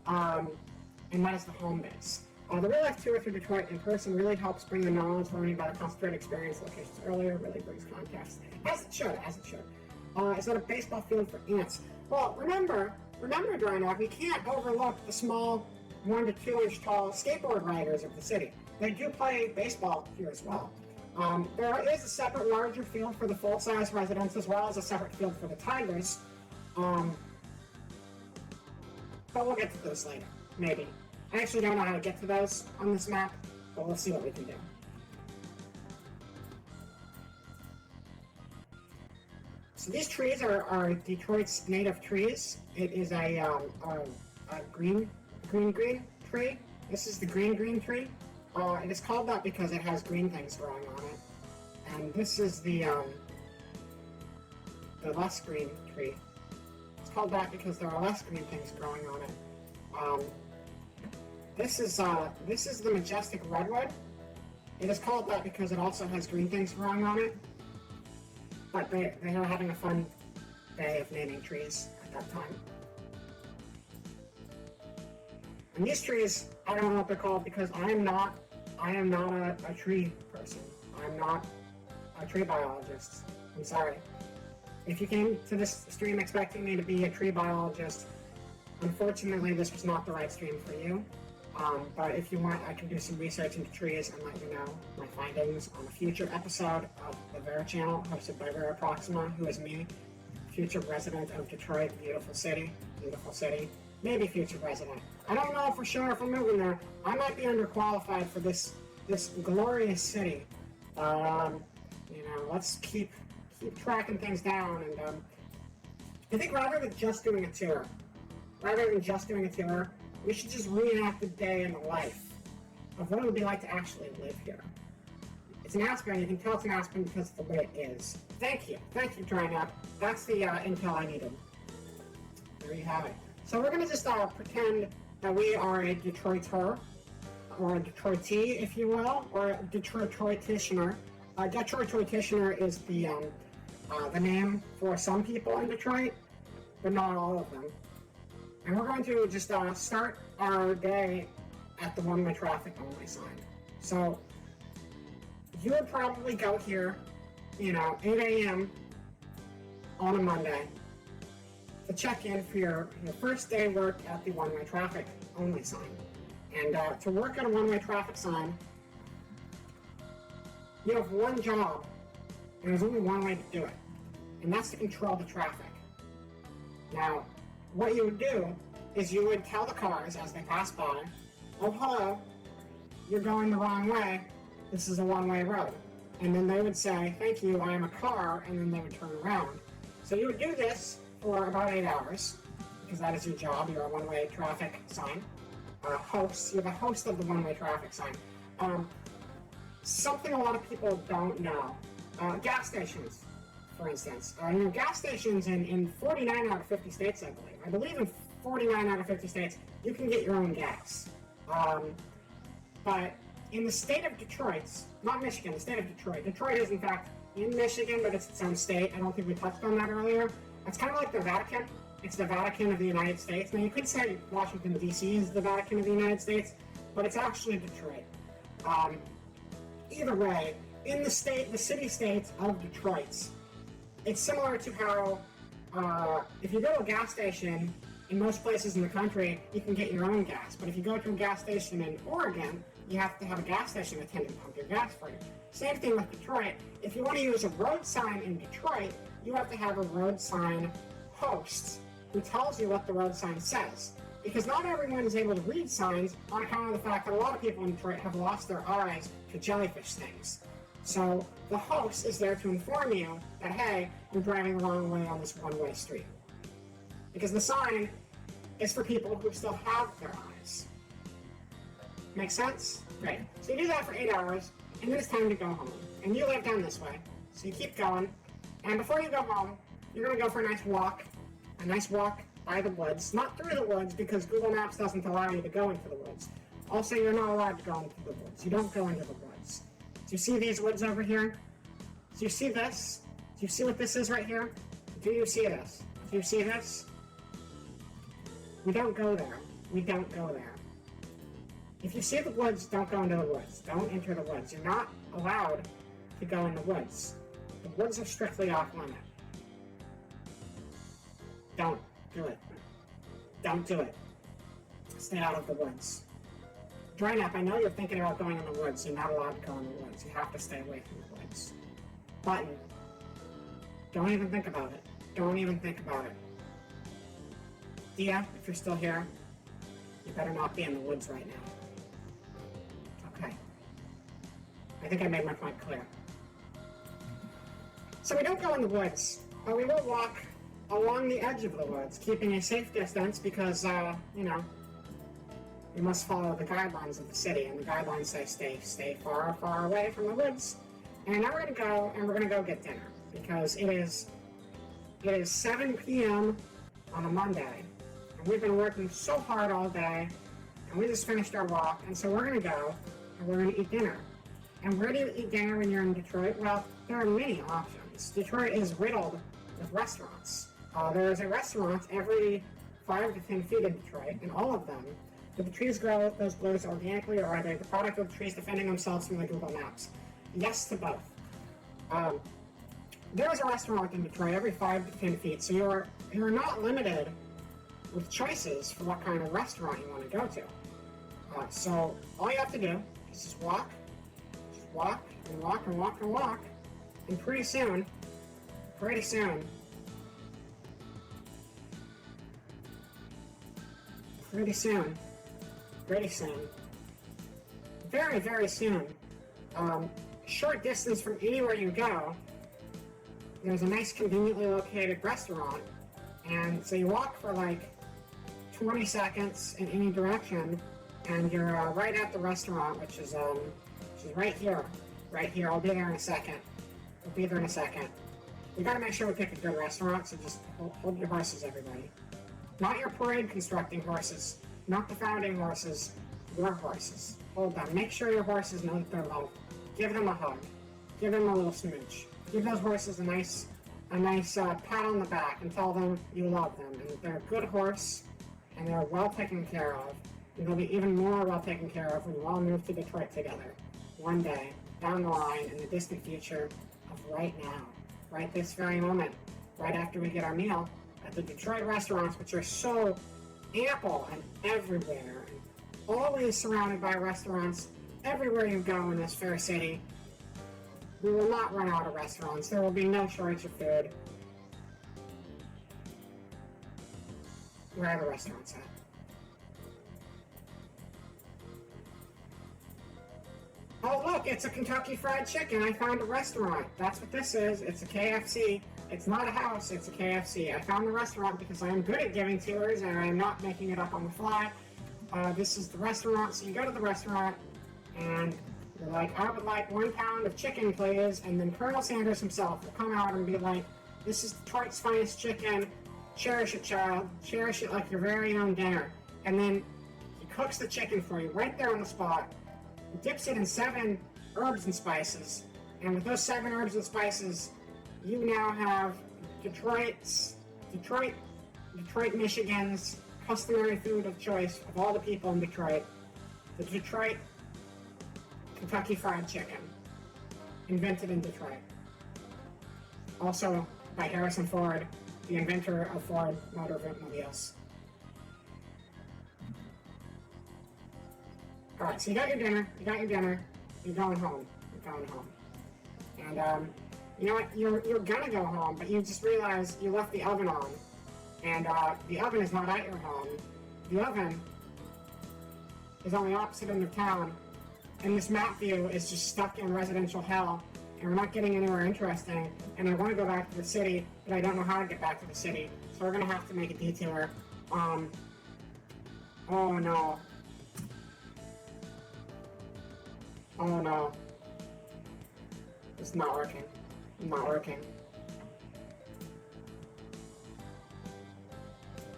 S2: And that is the home base. The real life tour through Detroit in person really helps bring the knowledge learning about a concentrated experience locations earlier, really brings context. As it should, as it should. Is that a baseball field for ants? Well, remember, Drynock, we can't overlook the small 1 to 2 inch tall skateboard riders of the city. They do play baseball here as well. There is a separate larger field for the full-size residents as well as a separate field for the Tigers. But we'll get to those later, maybe. I actually don't know how to get to those on this map, but we'll see what we can do. So these trees are Detroit's native trees. It is a green tree. This is the green tree. It is called that because it has green things growing on it. And this is the less green tree. It's called that because there are less green things growing on it. This is the majestic redwood. It is called that because it also has green things growing on it. But they are having a fun day of naming trees at that time. And these trees, I don't know what they're called because I am not a tree person. I'm not a tree biologist. I'm sorry. If you came to this stream expecting me to be a tree biologist, unfortunately this was not the right stream for you. But if you want, I can do some research into trees and let you know my findings on a future episode of the VerA channel, hosted by VerA Proxima, who is me, future resident of Detroit, beautiful city, maybe future resident. I don't know for sure if I'm moving there. I might be underqualified for this glorious city. Let's keep tracking things down, and I think rather than just doing a tour, we should just reenact the day in the life of what it would be like to actually live here. It's an Aspen. You can tell it's an Aspen because of the way it is. Thank you, Drynock. That's the intel I needed. There you have it. So we're gonna just pretend that we are a Detroiter, or a Detroitee, if you will, or a Detroititioner. Detroititioner is the name for some people in Detroit, but not all of them. And we're going to just start our day at the one-way traffic only sign. So you would probably go here, 8 a.m. on a Monday to check in for your first day work at the one-way traffic only sign. And to work at a one-way traffic sign, you have one job, and there's only one way to do it, and that's to control the traffic. Now, what you would do is you would tell the cars as they pass by, oh, hello, you're going the wrong way, this is a one-way road. And then they would say, thank you, I am a car, and then they would turn around. So you would do this for about 8 hours, because that is your job, you're a one-way traffic sign. Host, you're the host of the one-way traffic sign. Something a lot of people don't know, gas stations, for instance. Gas stations in 49 out of 50 states, I believe in 49 out of 50 states, you can get your own gas. But in the state of Detroit, not Michigan, the state of Detroit. Detroit is in fact in Michigan, but it's its own state. I don't think we touched on that earlier. It's kind of like the Vatican. It's the Vatican of the United States. Now you could say Washington, D.C. is the Vatican of the United States, but it's actually Detroit. Either way, in the city-states of Detroit, it's similar to how if you go to a gas station in most places in the country, you can get your own gas. But if you go to a gas station in Oregon, you have to have a gas station attendant pump your gas for you. Same thing with Detroit. If you want to use a road sign in Detroit, you have to have a road sign host who tells you what the road sign says. Because not everyone is able to read signs on account of the fact that a lot of people in Detroit have lost their eyes to jellyfish things. So the host is there to inform you that, hey, you're driving the wrong way on this one-way street. Because the sign is for people who still have their eyes. Make sense? Great. So you do that for 8 hours, and then it's time to go home. And you live down this way, so you keep going. And before you go home, you're going to go for a nice walk by the woods. Not through the woods, because Google Maps doesn't allow you to go into the woods. Also, you're not allowed to go into the woods. You don't go into the woods. Do you see these woods over here? Do you see this? Do you see what this is right here? Do you see this? Do you see this? We don't go there. We don't go there. If you see the woods, don't go into the woods. Don't enter the woods. You're not allowed to go in the woods. The woods are strictly off limit. Don't do it. Don't do it. Stay out of the woods. Drying up, I know you're thinking about going in the woods. You're not allowed to go in the woods. You have to stay away from the woods. Button. Don't even think about it. Don't even think about it. Dia, if you're still here, you better not be in the woods right now. Okay. I think I made my point clear. So we don't go in the woods, but we will walk along the edge of the woods, keeping a safe distance because, you know, we must follow the guidelines of the city, and the guidelines say stay far, far away from the woods. And now we're gonna go, and we're gonna go get dinner because it is 7 p.m. on a Monday, and we've been working so hard all day, and we just finished our walk, and so we're gonna go, and we're gonna eat dinner. And where do you eat dinner when you're in Detroit? Well, there are many options. Detroit is riddled with restaurants. There is a restaurant every 5 to 10 feet in Detroit, and all of them, do the trees grow those blues organically, or are they the product of the trees defending themselves from the Google Maps? Yes to both. There is a restaurant in Detroit every 5 to 10 feet, so you're not limited with choices for what kind of restaurant you want to go to. So all you have to do is just walk and walk and walk and walk, and pretty soon, very, very soon, short distance from anywhere you go, there's a nice conveniently located restaurant, and so you walk for like 20 seconds in any direction, and you're right at the restaurant, which is right here. I'll be there in a second. We gotta make sure we pick a good restaurant, so just hold your horses, everybody. Not your parade constructing horses, not the founding horses, your horses. Hold them. Make sure your horses know that they're loved. Give them a hug. Give them a little smooch. Give those horses a nice pat on the back and tell them you love them and that they're a good horse and they're well taken care of. And they'll be even more well taken care of when you all move to Detroit together. One day, down the line, in the distant future of right now. Right this very moment. Right after we get our meal at the Detroit restaurants, which are so ample and everywhere. And always surrounded by restaurants everywhere you go in this fair city. We will not run out of restaurants. There will be no shortage of food. Where are the restaurants at? Oh look, it's a Kentucky Fried Chicken. I found a restaurant. That's what this is. It's a KFC. It's not a house, it's a KFC. I found the restaurant because I am good at giving tours and I am not making it up on the fly. This is the restaurant, so you go to the restaurant and you're like, I would like 1 pound of chicken, please. And then Colonel Sanders himself will come out and be like, this is Detroit's finest chicken. Cherish it, child. Cherish it like your very own dinner. And then he cooks the chicken for you right there on the spot. He dips it in 7 herbs and spices. And with those 7 herbs and spices, you now have Detroit, Michigan's customary food of choice of all the people in Detroit. The Detroit Kentucky Fried Chicken, invented in Detroit. Also by Harrison Ford, the inventor of Ford Motor Automobiles. Alright, so you got your dinner, you're going home. And you know what, you're gonna go home, but you just realized you left the oven on. And the oven is not at your home. The oven is on the opposite end of town. And this map view is just stuck in residential hell, and we're not getting anywhere interesting, and I want to go back to the city, but I don't know how to get back to the city, so we're going to have to make a detour. Oh no. Oh no. It's not working. Not working.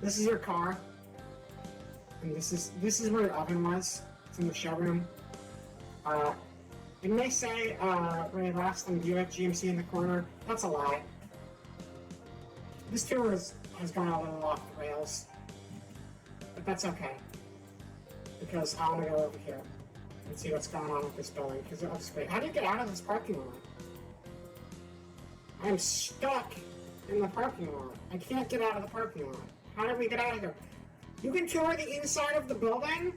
S2: This is your car, and this is where the oven was. It's in the showroom. It may say Ray Last and Buick GMC in the corner. That's a lie. This tour has gone a little off the rails, but that's okay. because I want to go over here and see what's going on with this building, because it looks great. How do you get out of this parking lot? I'm stuck in the parking lot. I can't get out of the parking lot. How do we get out of here? You can tour the inside of the building?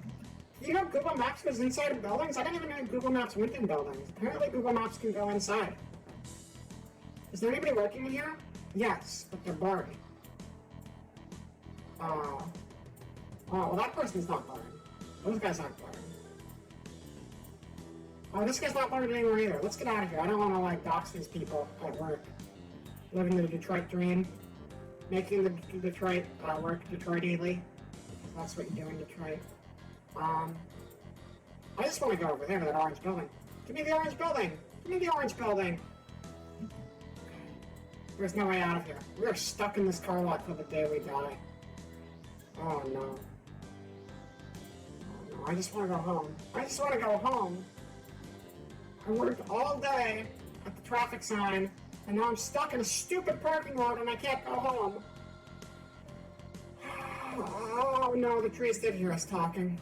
S2: You know Google Maps goes inside of buildings? I didn't even know Google Maps went in buildings. Apparently Google Maps can go inside. Is there anybody working in here? Yes, but they're blurry. Oh, well that person's not blurry. Those guys aren't blurry. Oh, this guy's not blurred anymore either. Let's get out of here. I don't want to, like, dox these people at work. Living the Detroit dream. Making the Detroit work Detroitly. That's what you do in Detroit. I just want to go over there to that orange building. Give me the orange building! Give me the orange building! There's no way out of here. We are stuck in this car lot till the day we die. Oh no. Oh no, I just want to go home. I just want to go home. I worked all day at the traffic sign, and now I'm stuck in a stupid parking lot and I can't go home. Oh no, the trees did hear us talking.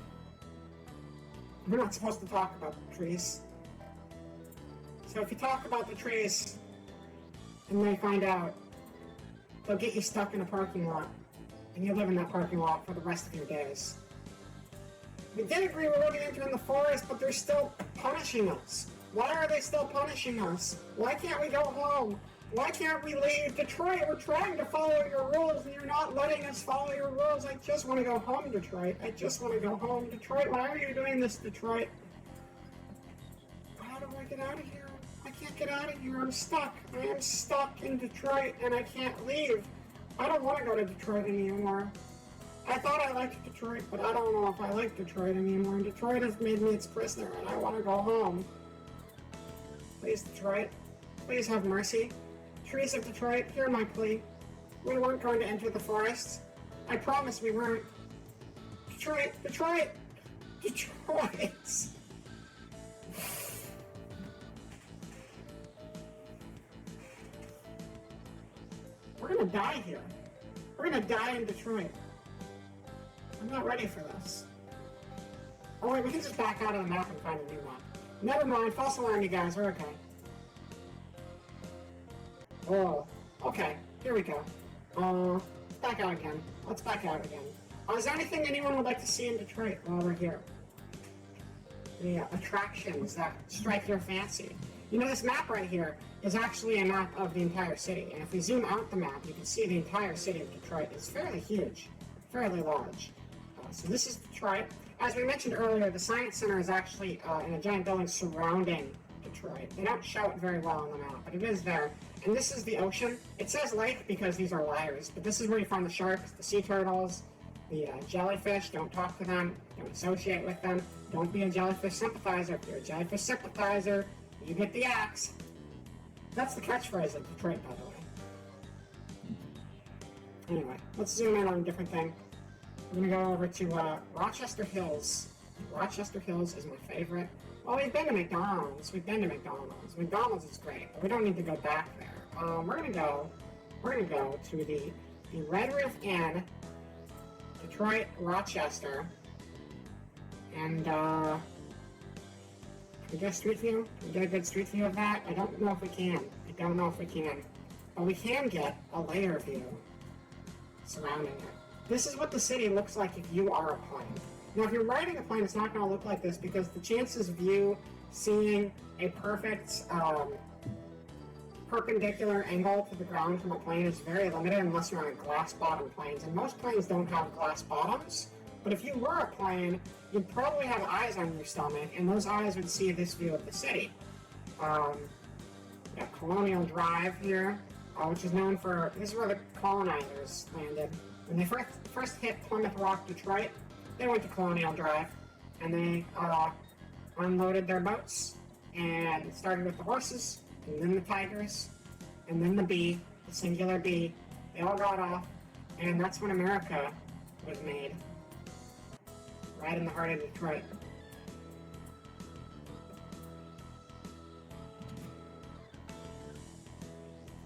S2: We're not supposed to talk about the trees. So if you talk about the trees and they find out, they'll get you stuck in a parking lot and you live in that parking lot for the rest of your days. We did agree we're living in the forest, but they're still punishing us. Why are they still punishing us? Why can't we go home? Why can't we leave Detroit? We're trying to follow your rules and you're not letting us follow your rules. I just want to go home, Detroit. I just want to go home, Detroit. Why are you doing this, Detroit? How do I get out of here? I can't get out of here. I'm stuck. I am stuck in Detroit and I can't leave. I don't want to go to Detroit anymore. I thought I liked Detroit, but I don't know if I like Detroit anymore. And Detroit has made me its prisoner and I want to go home. Please, Detroit. Please have mercy. Trees of Detroit, hear my plea. We weren't going to enter the forest. I promise we weren't. Detroit, Detroit, Detroit. We're gonna die here. We're gonna die in Detroit. I'm not ready for this. Oh wait, we can just back out of the map and find a new map. Never mind, false alarm, you guys, we're okay. Oh, okay, here we go. Let's back out again. Let's back out again. Is there anything anyone would like to see in Detroit while we're here? The attractions that strike your fancy. You know, this map right here is actually a map of the entire city. And if we zoom out the map, you can see the entire city of Detroit is fairly huge, fairly large. So this is Detroit. As we mentioned earlier, the Science Center is actually in a giant building surrounding Detroit. They don't show it very well on the map, but it is there. And this is the ocean. It says lake because these are liars, but this is where you find the sharks, the sea turtles, the jellyfish. Don't talk to them. Don't associate with them. Don't be a jellyfish sympathizer. If you're a jellyfish sympathizer, you get the axe. That's the catchphrase of Detroit, by the way. Anyway, let's zoom in on a different thing. We're going to go over to Rochester Hills. Rochester Hills is my favorite. Well, we've been to McDonald's. McDonald's is great, but we don't need to go back there. We're gonna go to the Red Roof Inn, Detroit, Rochester, and can we get a street view? Can we get a good street view of that? I don't know if we can. But we can get a layer view surrounding it. This is what the city looks like if you are a plane. Now, if you're riding a plane, it's not going to look like this because the chances of you seeing a perfect perpendicular angle to the ground from a plane is very limited unless you're on glass-bottom planes. And most planes don't have glass bottoms. But if you were a plane, you'd probably have eyes on your stomach, and those eyes would see this view of the city. Got Colonial Drive here, which is known for, this is where the colonizers landed. When they first hit Plymouth Rock, Detroit, they went to Colonial Drive, and they unloaded their boats, and it started with the horses, and then the tigers, and then the bee, the singular bee. They all got off, and that's when America was made, right in the heart of Detroit.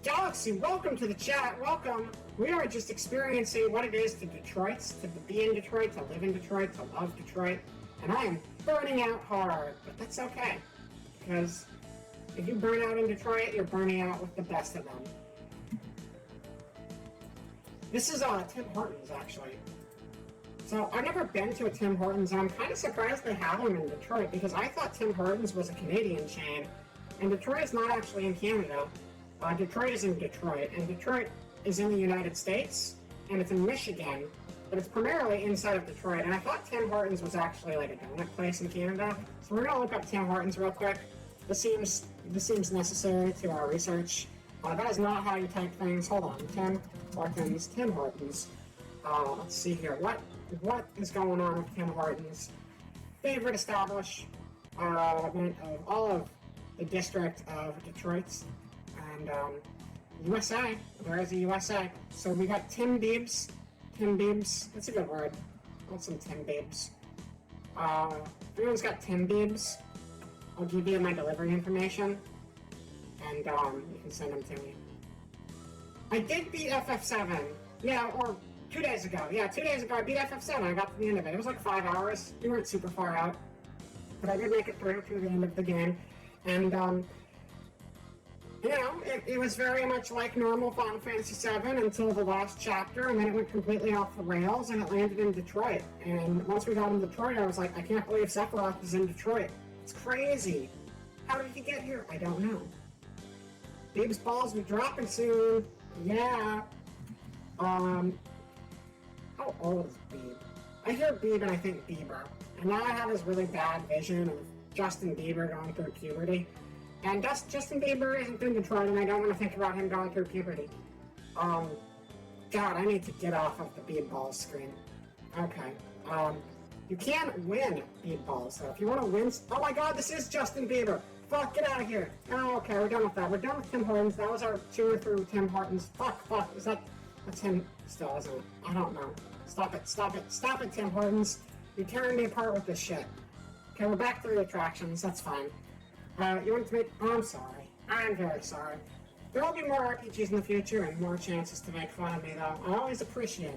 S2: Galaxy, welcome to the chat, welcome. We are just experiencing what it is to Detroit, to be in Detroit, to live in Detroit, to love Detroit. And I am burning out hard, but that's okay. Because if you burn out in Detroit, you're burning out with the best of them. This is Tim Hortons, actually. So I've never been to a Tim Hortons, and I'm kind of surprised they have them in Detroit, because I thought Tim Hortons was a Canadian chain, and Detroit is not actually in Canada. Detroit is in Detroit, and Detroit is in the United States, and it's in Michigan, but it's primarily inside of Detroit. And I thought Tim Hortons was actually like a donut place in Canada, so we're gonna look up Tim Hortons real quick. This seems necessary to our research. That is not how you type things. Hold on, Tim Hortons. Let's see here. What is going on with Tim Hortons? Favorite establishment of all of the district of Detroit and USA. There is a USA. So we got Tim Biebs. Tim Biebs. That's a good word. I want some Tim Biebs. If anyone's got Tim Biebs, I'll give you my delivery information, and you can send them to me. I did beat FF7. Yeah, or 2 days ago. Yeah, 2 days ago I beat FF7. I got to the end of it. It was like 5 hours. We weren't super far out, but I did make it through to the end of the game. And, you know, it was very much like normal Final Fantasy VII until the last chapter, and then it went completely off the rails, and it landed in Detroit. And once we got in Detroit, I was like, I can't believe Sephiroth is in Detroit. It's crazy. How did he get here? I don't know. Bieb's balls will be dropping soon. Yeah. How old is Bieb? I hear Bieb and I think Bieber. And now I have this really bad vision of Justin Bieber going through puberty. And Justin Bieber isn't in Detroit, and I don't want to think about him going through puberty. God, I need to get off of the Bieb balls screen. Okay. You can't win Bieb balls, so if you want to win... Oh my god, this is Justin Bieber! Fuck, get out of here! Oh, okay, we're done with that. We're done with Tim Hortons. That was our tour through Tim Hortons. Fuck. Is that... That's him still, isn't it? I don't know. Stop it, Tim Hortons. You're tearing me apart with this shit. Okay, we're back to the attractions. That's fine. You want to make... Oh, I'm sorry. I'm very sorry. There will be more RPGs in the future and more chances to make fun of me, though. I always appreciate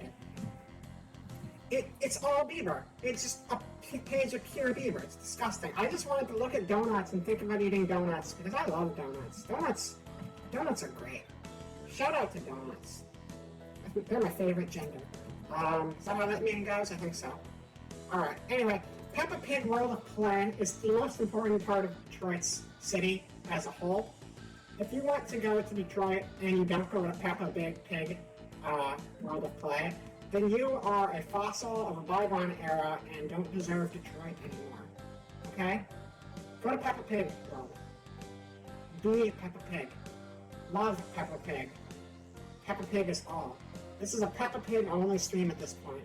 S2: it. It's all Bieber. It's just a page of pure Bieber. It's disgusting. I just wanted to look at donuts and think about eating donuts because I love donuts. Donuts are great. Shout out to donuts. I think they're my favorite gender. Is that how that meeting goes? I think so. Alright, anyway, Peppa Pig World of Play is the most important part of Detroit's city as a whole. If you want to go to Detroit and you don't go to Peppa Pig World of Play, then you are a fossil of a bygone era and don't deserve Detroit anymore. Okay? Go to Peppa Pig World. Be Peppa Pig. Love Peppa Pig. Peppa Pig is all. This is a Peppa Pig only stream at this point.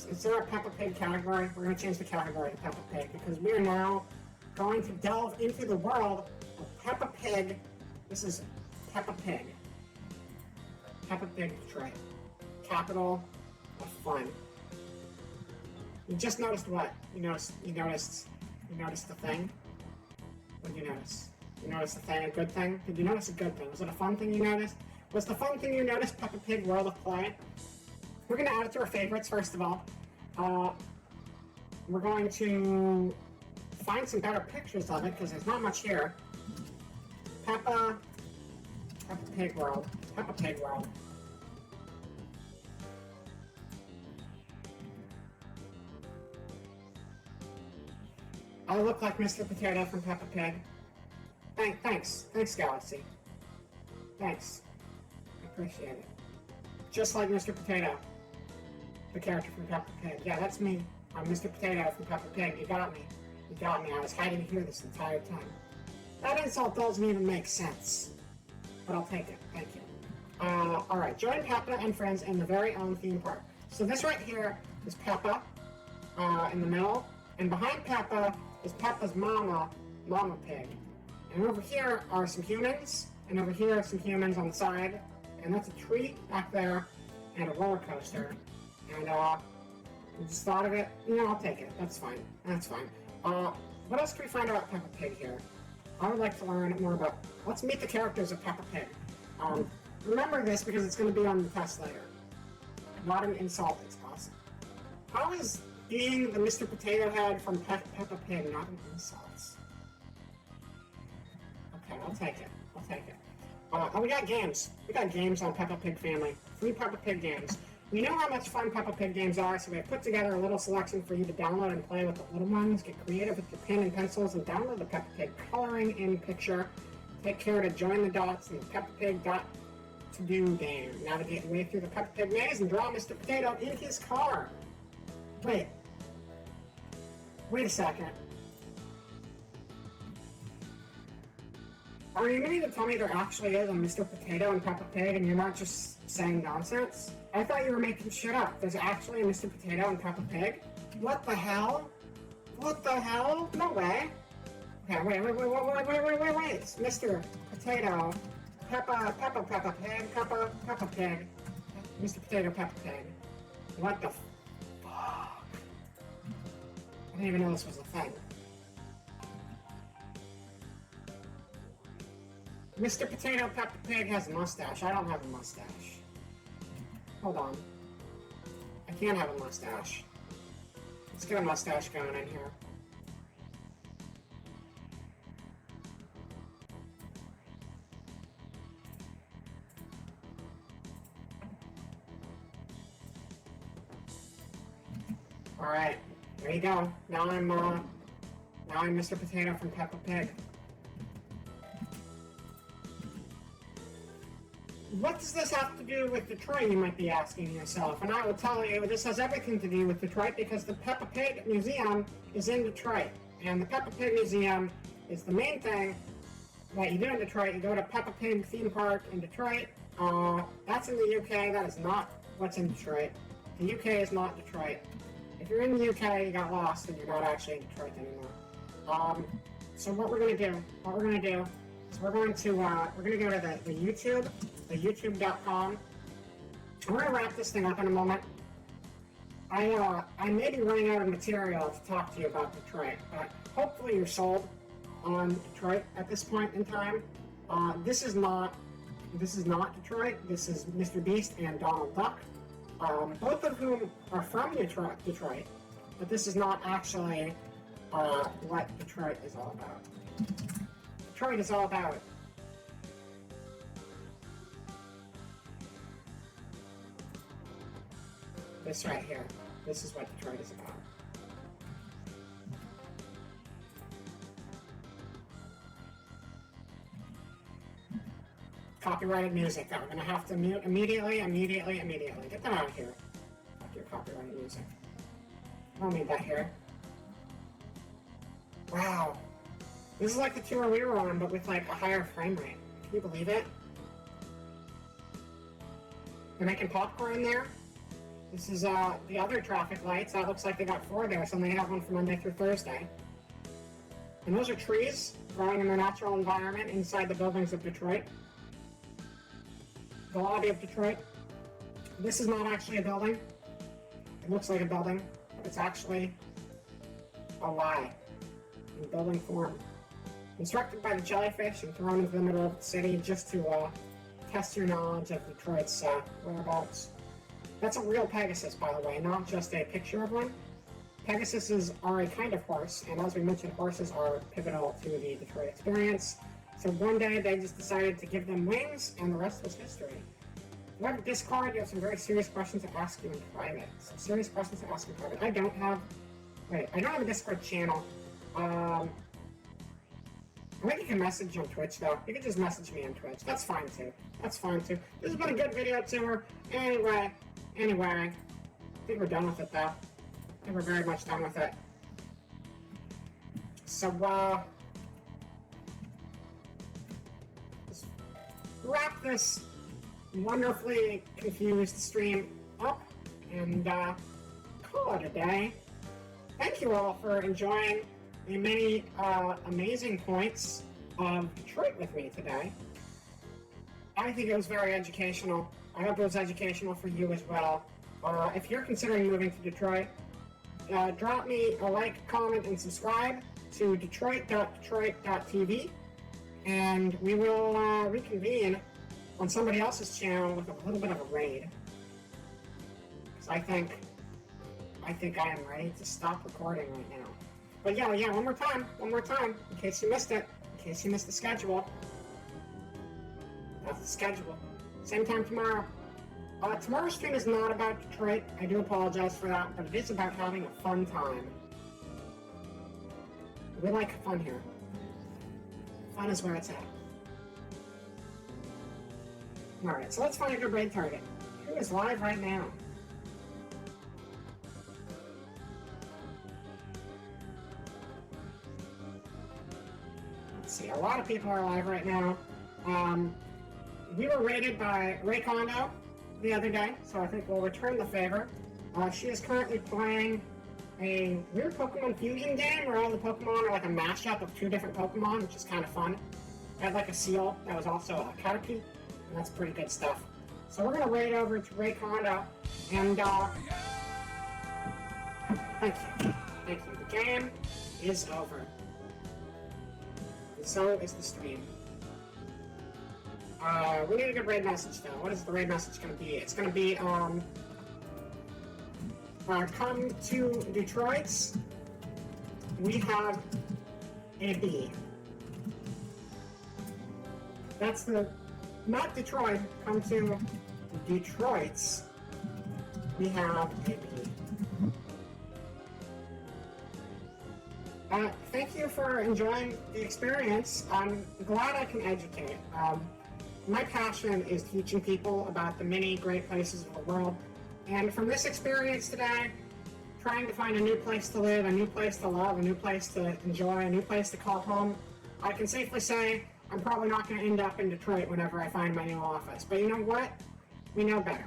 S2: Is there a Peppa Pig category? We're going to change the category to Peppa Pig because we are now going to delve into the world of Peppa Pig. This is Peppa Pig. Peppa Pig Detroit. Capital of fun. You just noticed what? You noticed the thing? What did you notice? You noticed the thing, a good thing? Did you notice a good thing? Was it a fun thing you noticed? Was the fun thing you noticed Peppa Pig World of Play? We're going to add it to our favorites, first of all. We're going to find some better pictures of it, because there's not much here. Peppa Pig World. Peppa Pig World. I look like Mr. Potato from Peppa Pig. Thanks, Galaxy. Thanks. I appreciate it. Just like Mr. Potato. The character from Peppa Pig. Yeah, that's me. I'm Mr. Potato from Peppa Pig. You got me. You got me. I was hiding here this entire time. That insult doesn't even make sense. But I'll take it. Thank you. Alright. Join Peppa and friends in the very own theme park. So this right here is Peppa in the middle. And behind Peppa is Peppa's Mama Pig. And over here are some humans. And over here are some humans on the side. And that's a tree back there. And a roller coaster. And, you just thought of it? Yeah, I'll take it. That's fine. That's fine. What else can we find about Peppa Pig here? I would like to learn more about... Let's meet the characters of Peppa Pig. Remember this because it's going to be on the test later. Not an insult, it's awesome. How is being the Mr. Potato Head from Peppa Pig, not an insult. Okay, I'll take it. I'll take it. Oh, we got games. We got games on Peppa Pig Family. 3 Peppa Pig games. We know how much fun Peppa Pig games are, so we have put together a little selection for you to download and play with the little ones. Get creative with your pen and pencils and download the Peppa Pig coloring in picture. Take care to join the dots in the Peppa Pig to-do game. Navigate your way through the Peppa Pig maze and draw Mr. Potato in his car. Wait a second. Are you meaning to tell me there actually is a Mr. Potato and Peppa Pig and you're not just saying nonsense? I thought you were making shit up. There's actually a Mr. Potato and Peppa Pig? What the hell? What the hell? No way. Okay, wait. Mr. Potato, Peppa Pig, Peppa Pig. Mr. Potato, Peppa Pig. What the fuck? I didn't even know this was a thing. Mr. Potato Peppa Pig has a mustache. I don't have a mustache. Hold on. I can't have a mustache. Let's get a mustache going in here. Alright, there you go. Now I'm Mr. Potato from Peppa Pig. What does this have to do with Detroit, you might be asking yourself? And I will tell you, this has everything to do with Detroit because the Peppa Pig Museum is in Detroit. And the Peppa Pig Museum is the main thing that you do in Detroit. You go to Peppa Pig theme park in Detroit. That's in the UK. That is not what's in Detroit. The UK is not Detroit. If you're in the UK, you got lost and you're not actually in Detroit anymore. So what we're going to do is we're going to go to the YouTube, the youtube.com. We're going to wrap this thing up in a moment. I may be running out of material to talk to you about Detroit, but hopefully you're sold on Detroit at this point in time. This is not Detroit. This is Mr. Beast and Donald Duck, both of whom are from Detroit, but this is not actually what Detroit is all about. Detroit is all about this right here. This is what Detroit is about. Copyrighted music that we're going to have to mute immediately. Get that out of here. Fuck your copyrighted music. I don't need that here. Wow. This is like the tour we were on, but with like a higher frame rate. Can you believe it? They're making popcorn there. This is the other traffic lights. That looks like they got 4 there, so they have one for Monday through Thursday. And those are trees growing in their natural environment inside the buildings of Detroit. The lobby of Detroit. This is not actually a building. It looks like a building, but it's actually a lie in building form. Constructed by the jellyfish and thrown into the middle of the city just to test your knowledge of Detroit's whereabouts. That's a real Pegasus, by the way, not just a picture of one. Pegasuses are a kind of horse, and as we mentioned, horses are pivotal to the Detroit experience. So one day they just decided to give them wings, and the rest was history. If you have a Discord, you have some very serious questions to ask you in private. I don't have a Discord channel. I think you can message on Twitch, though. You can just message me on Twitch. That's fine, too. This has been a good video tour. Anyway, I think we're done with it, though. I think we're very much done with it. So, let's wrap this wonderfully confused stream up and call it a day. Thank you all for enjoying the many amazing points of Detroit with me today. I think it was very educational. I hope it was educational for you as well. If you're considering moving to Detroit, drop me a like, comment, and subscribe to detroit.detroit.tv, and we will reconvene on somebody else's channel with a little bit of a raid. Because I think I think I am ready to stop recording right now. But yeah, one more time, in case you missed it, in case you missed the schedule. That's the schedule. Same time tomorrow. Tomorrow's stream is not about Detroit. I do apologize for that, but it is about having a fun time. We like fun here. Fun is where it's at. Alright, so let's find a good raid target. Who is live right now? Let's see, a lot of people are live right now. We were raided by Ray Kondo the other day, so I think we'll return the favor. She is currently playing a weird Pokemon fusion game where all the Pokemon are like a mashup of two different Pokemon, which is kind of fun. I had like a Seal that was also a Caterpie, and that's pretty good stuff. So we're gonna raid over to Ray Kondo, and thank you. The game is over. And so is the stream. We need a good raid message though. What is the raid message gonna be? It's gonna be, come to Detroit's. We have a B. That's the, not Detroit, come to Detroit's. We have a B. Thank you for enjoying the experience. I'm glad I can educate. My passion is teaching people about the many great places of the world. And from this experience today, trying to find a new place to live, a new place to love, a new place to enjoy, a new place to call home, I can safely say I'm probably not going to end up in Detroit whenever I find my new office. But you know what? We know better.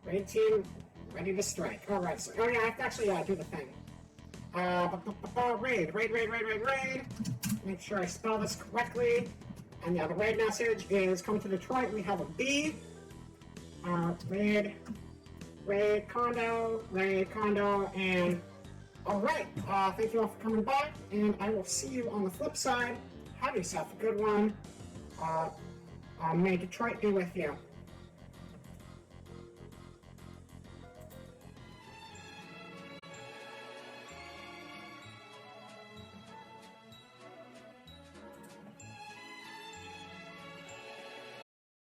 S2: Raid team, ready to strike. Alright, so, oh yeah, I have to actually do the thing. Raid. Make sure I spell this correctly. And yeah, the raid message is come to Detroit, we have a B. Raid Kondo, and alright, thank you all for coming back, and I will see you on the flip side. Have yourself a good one. May Detroit be with you.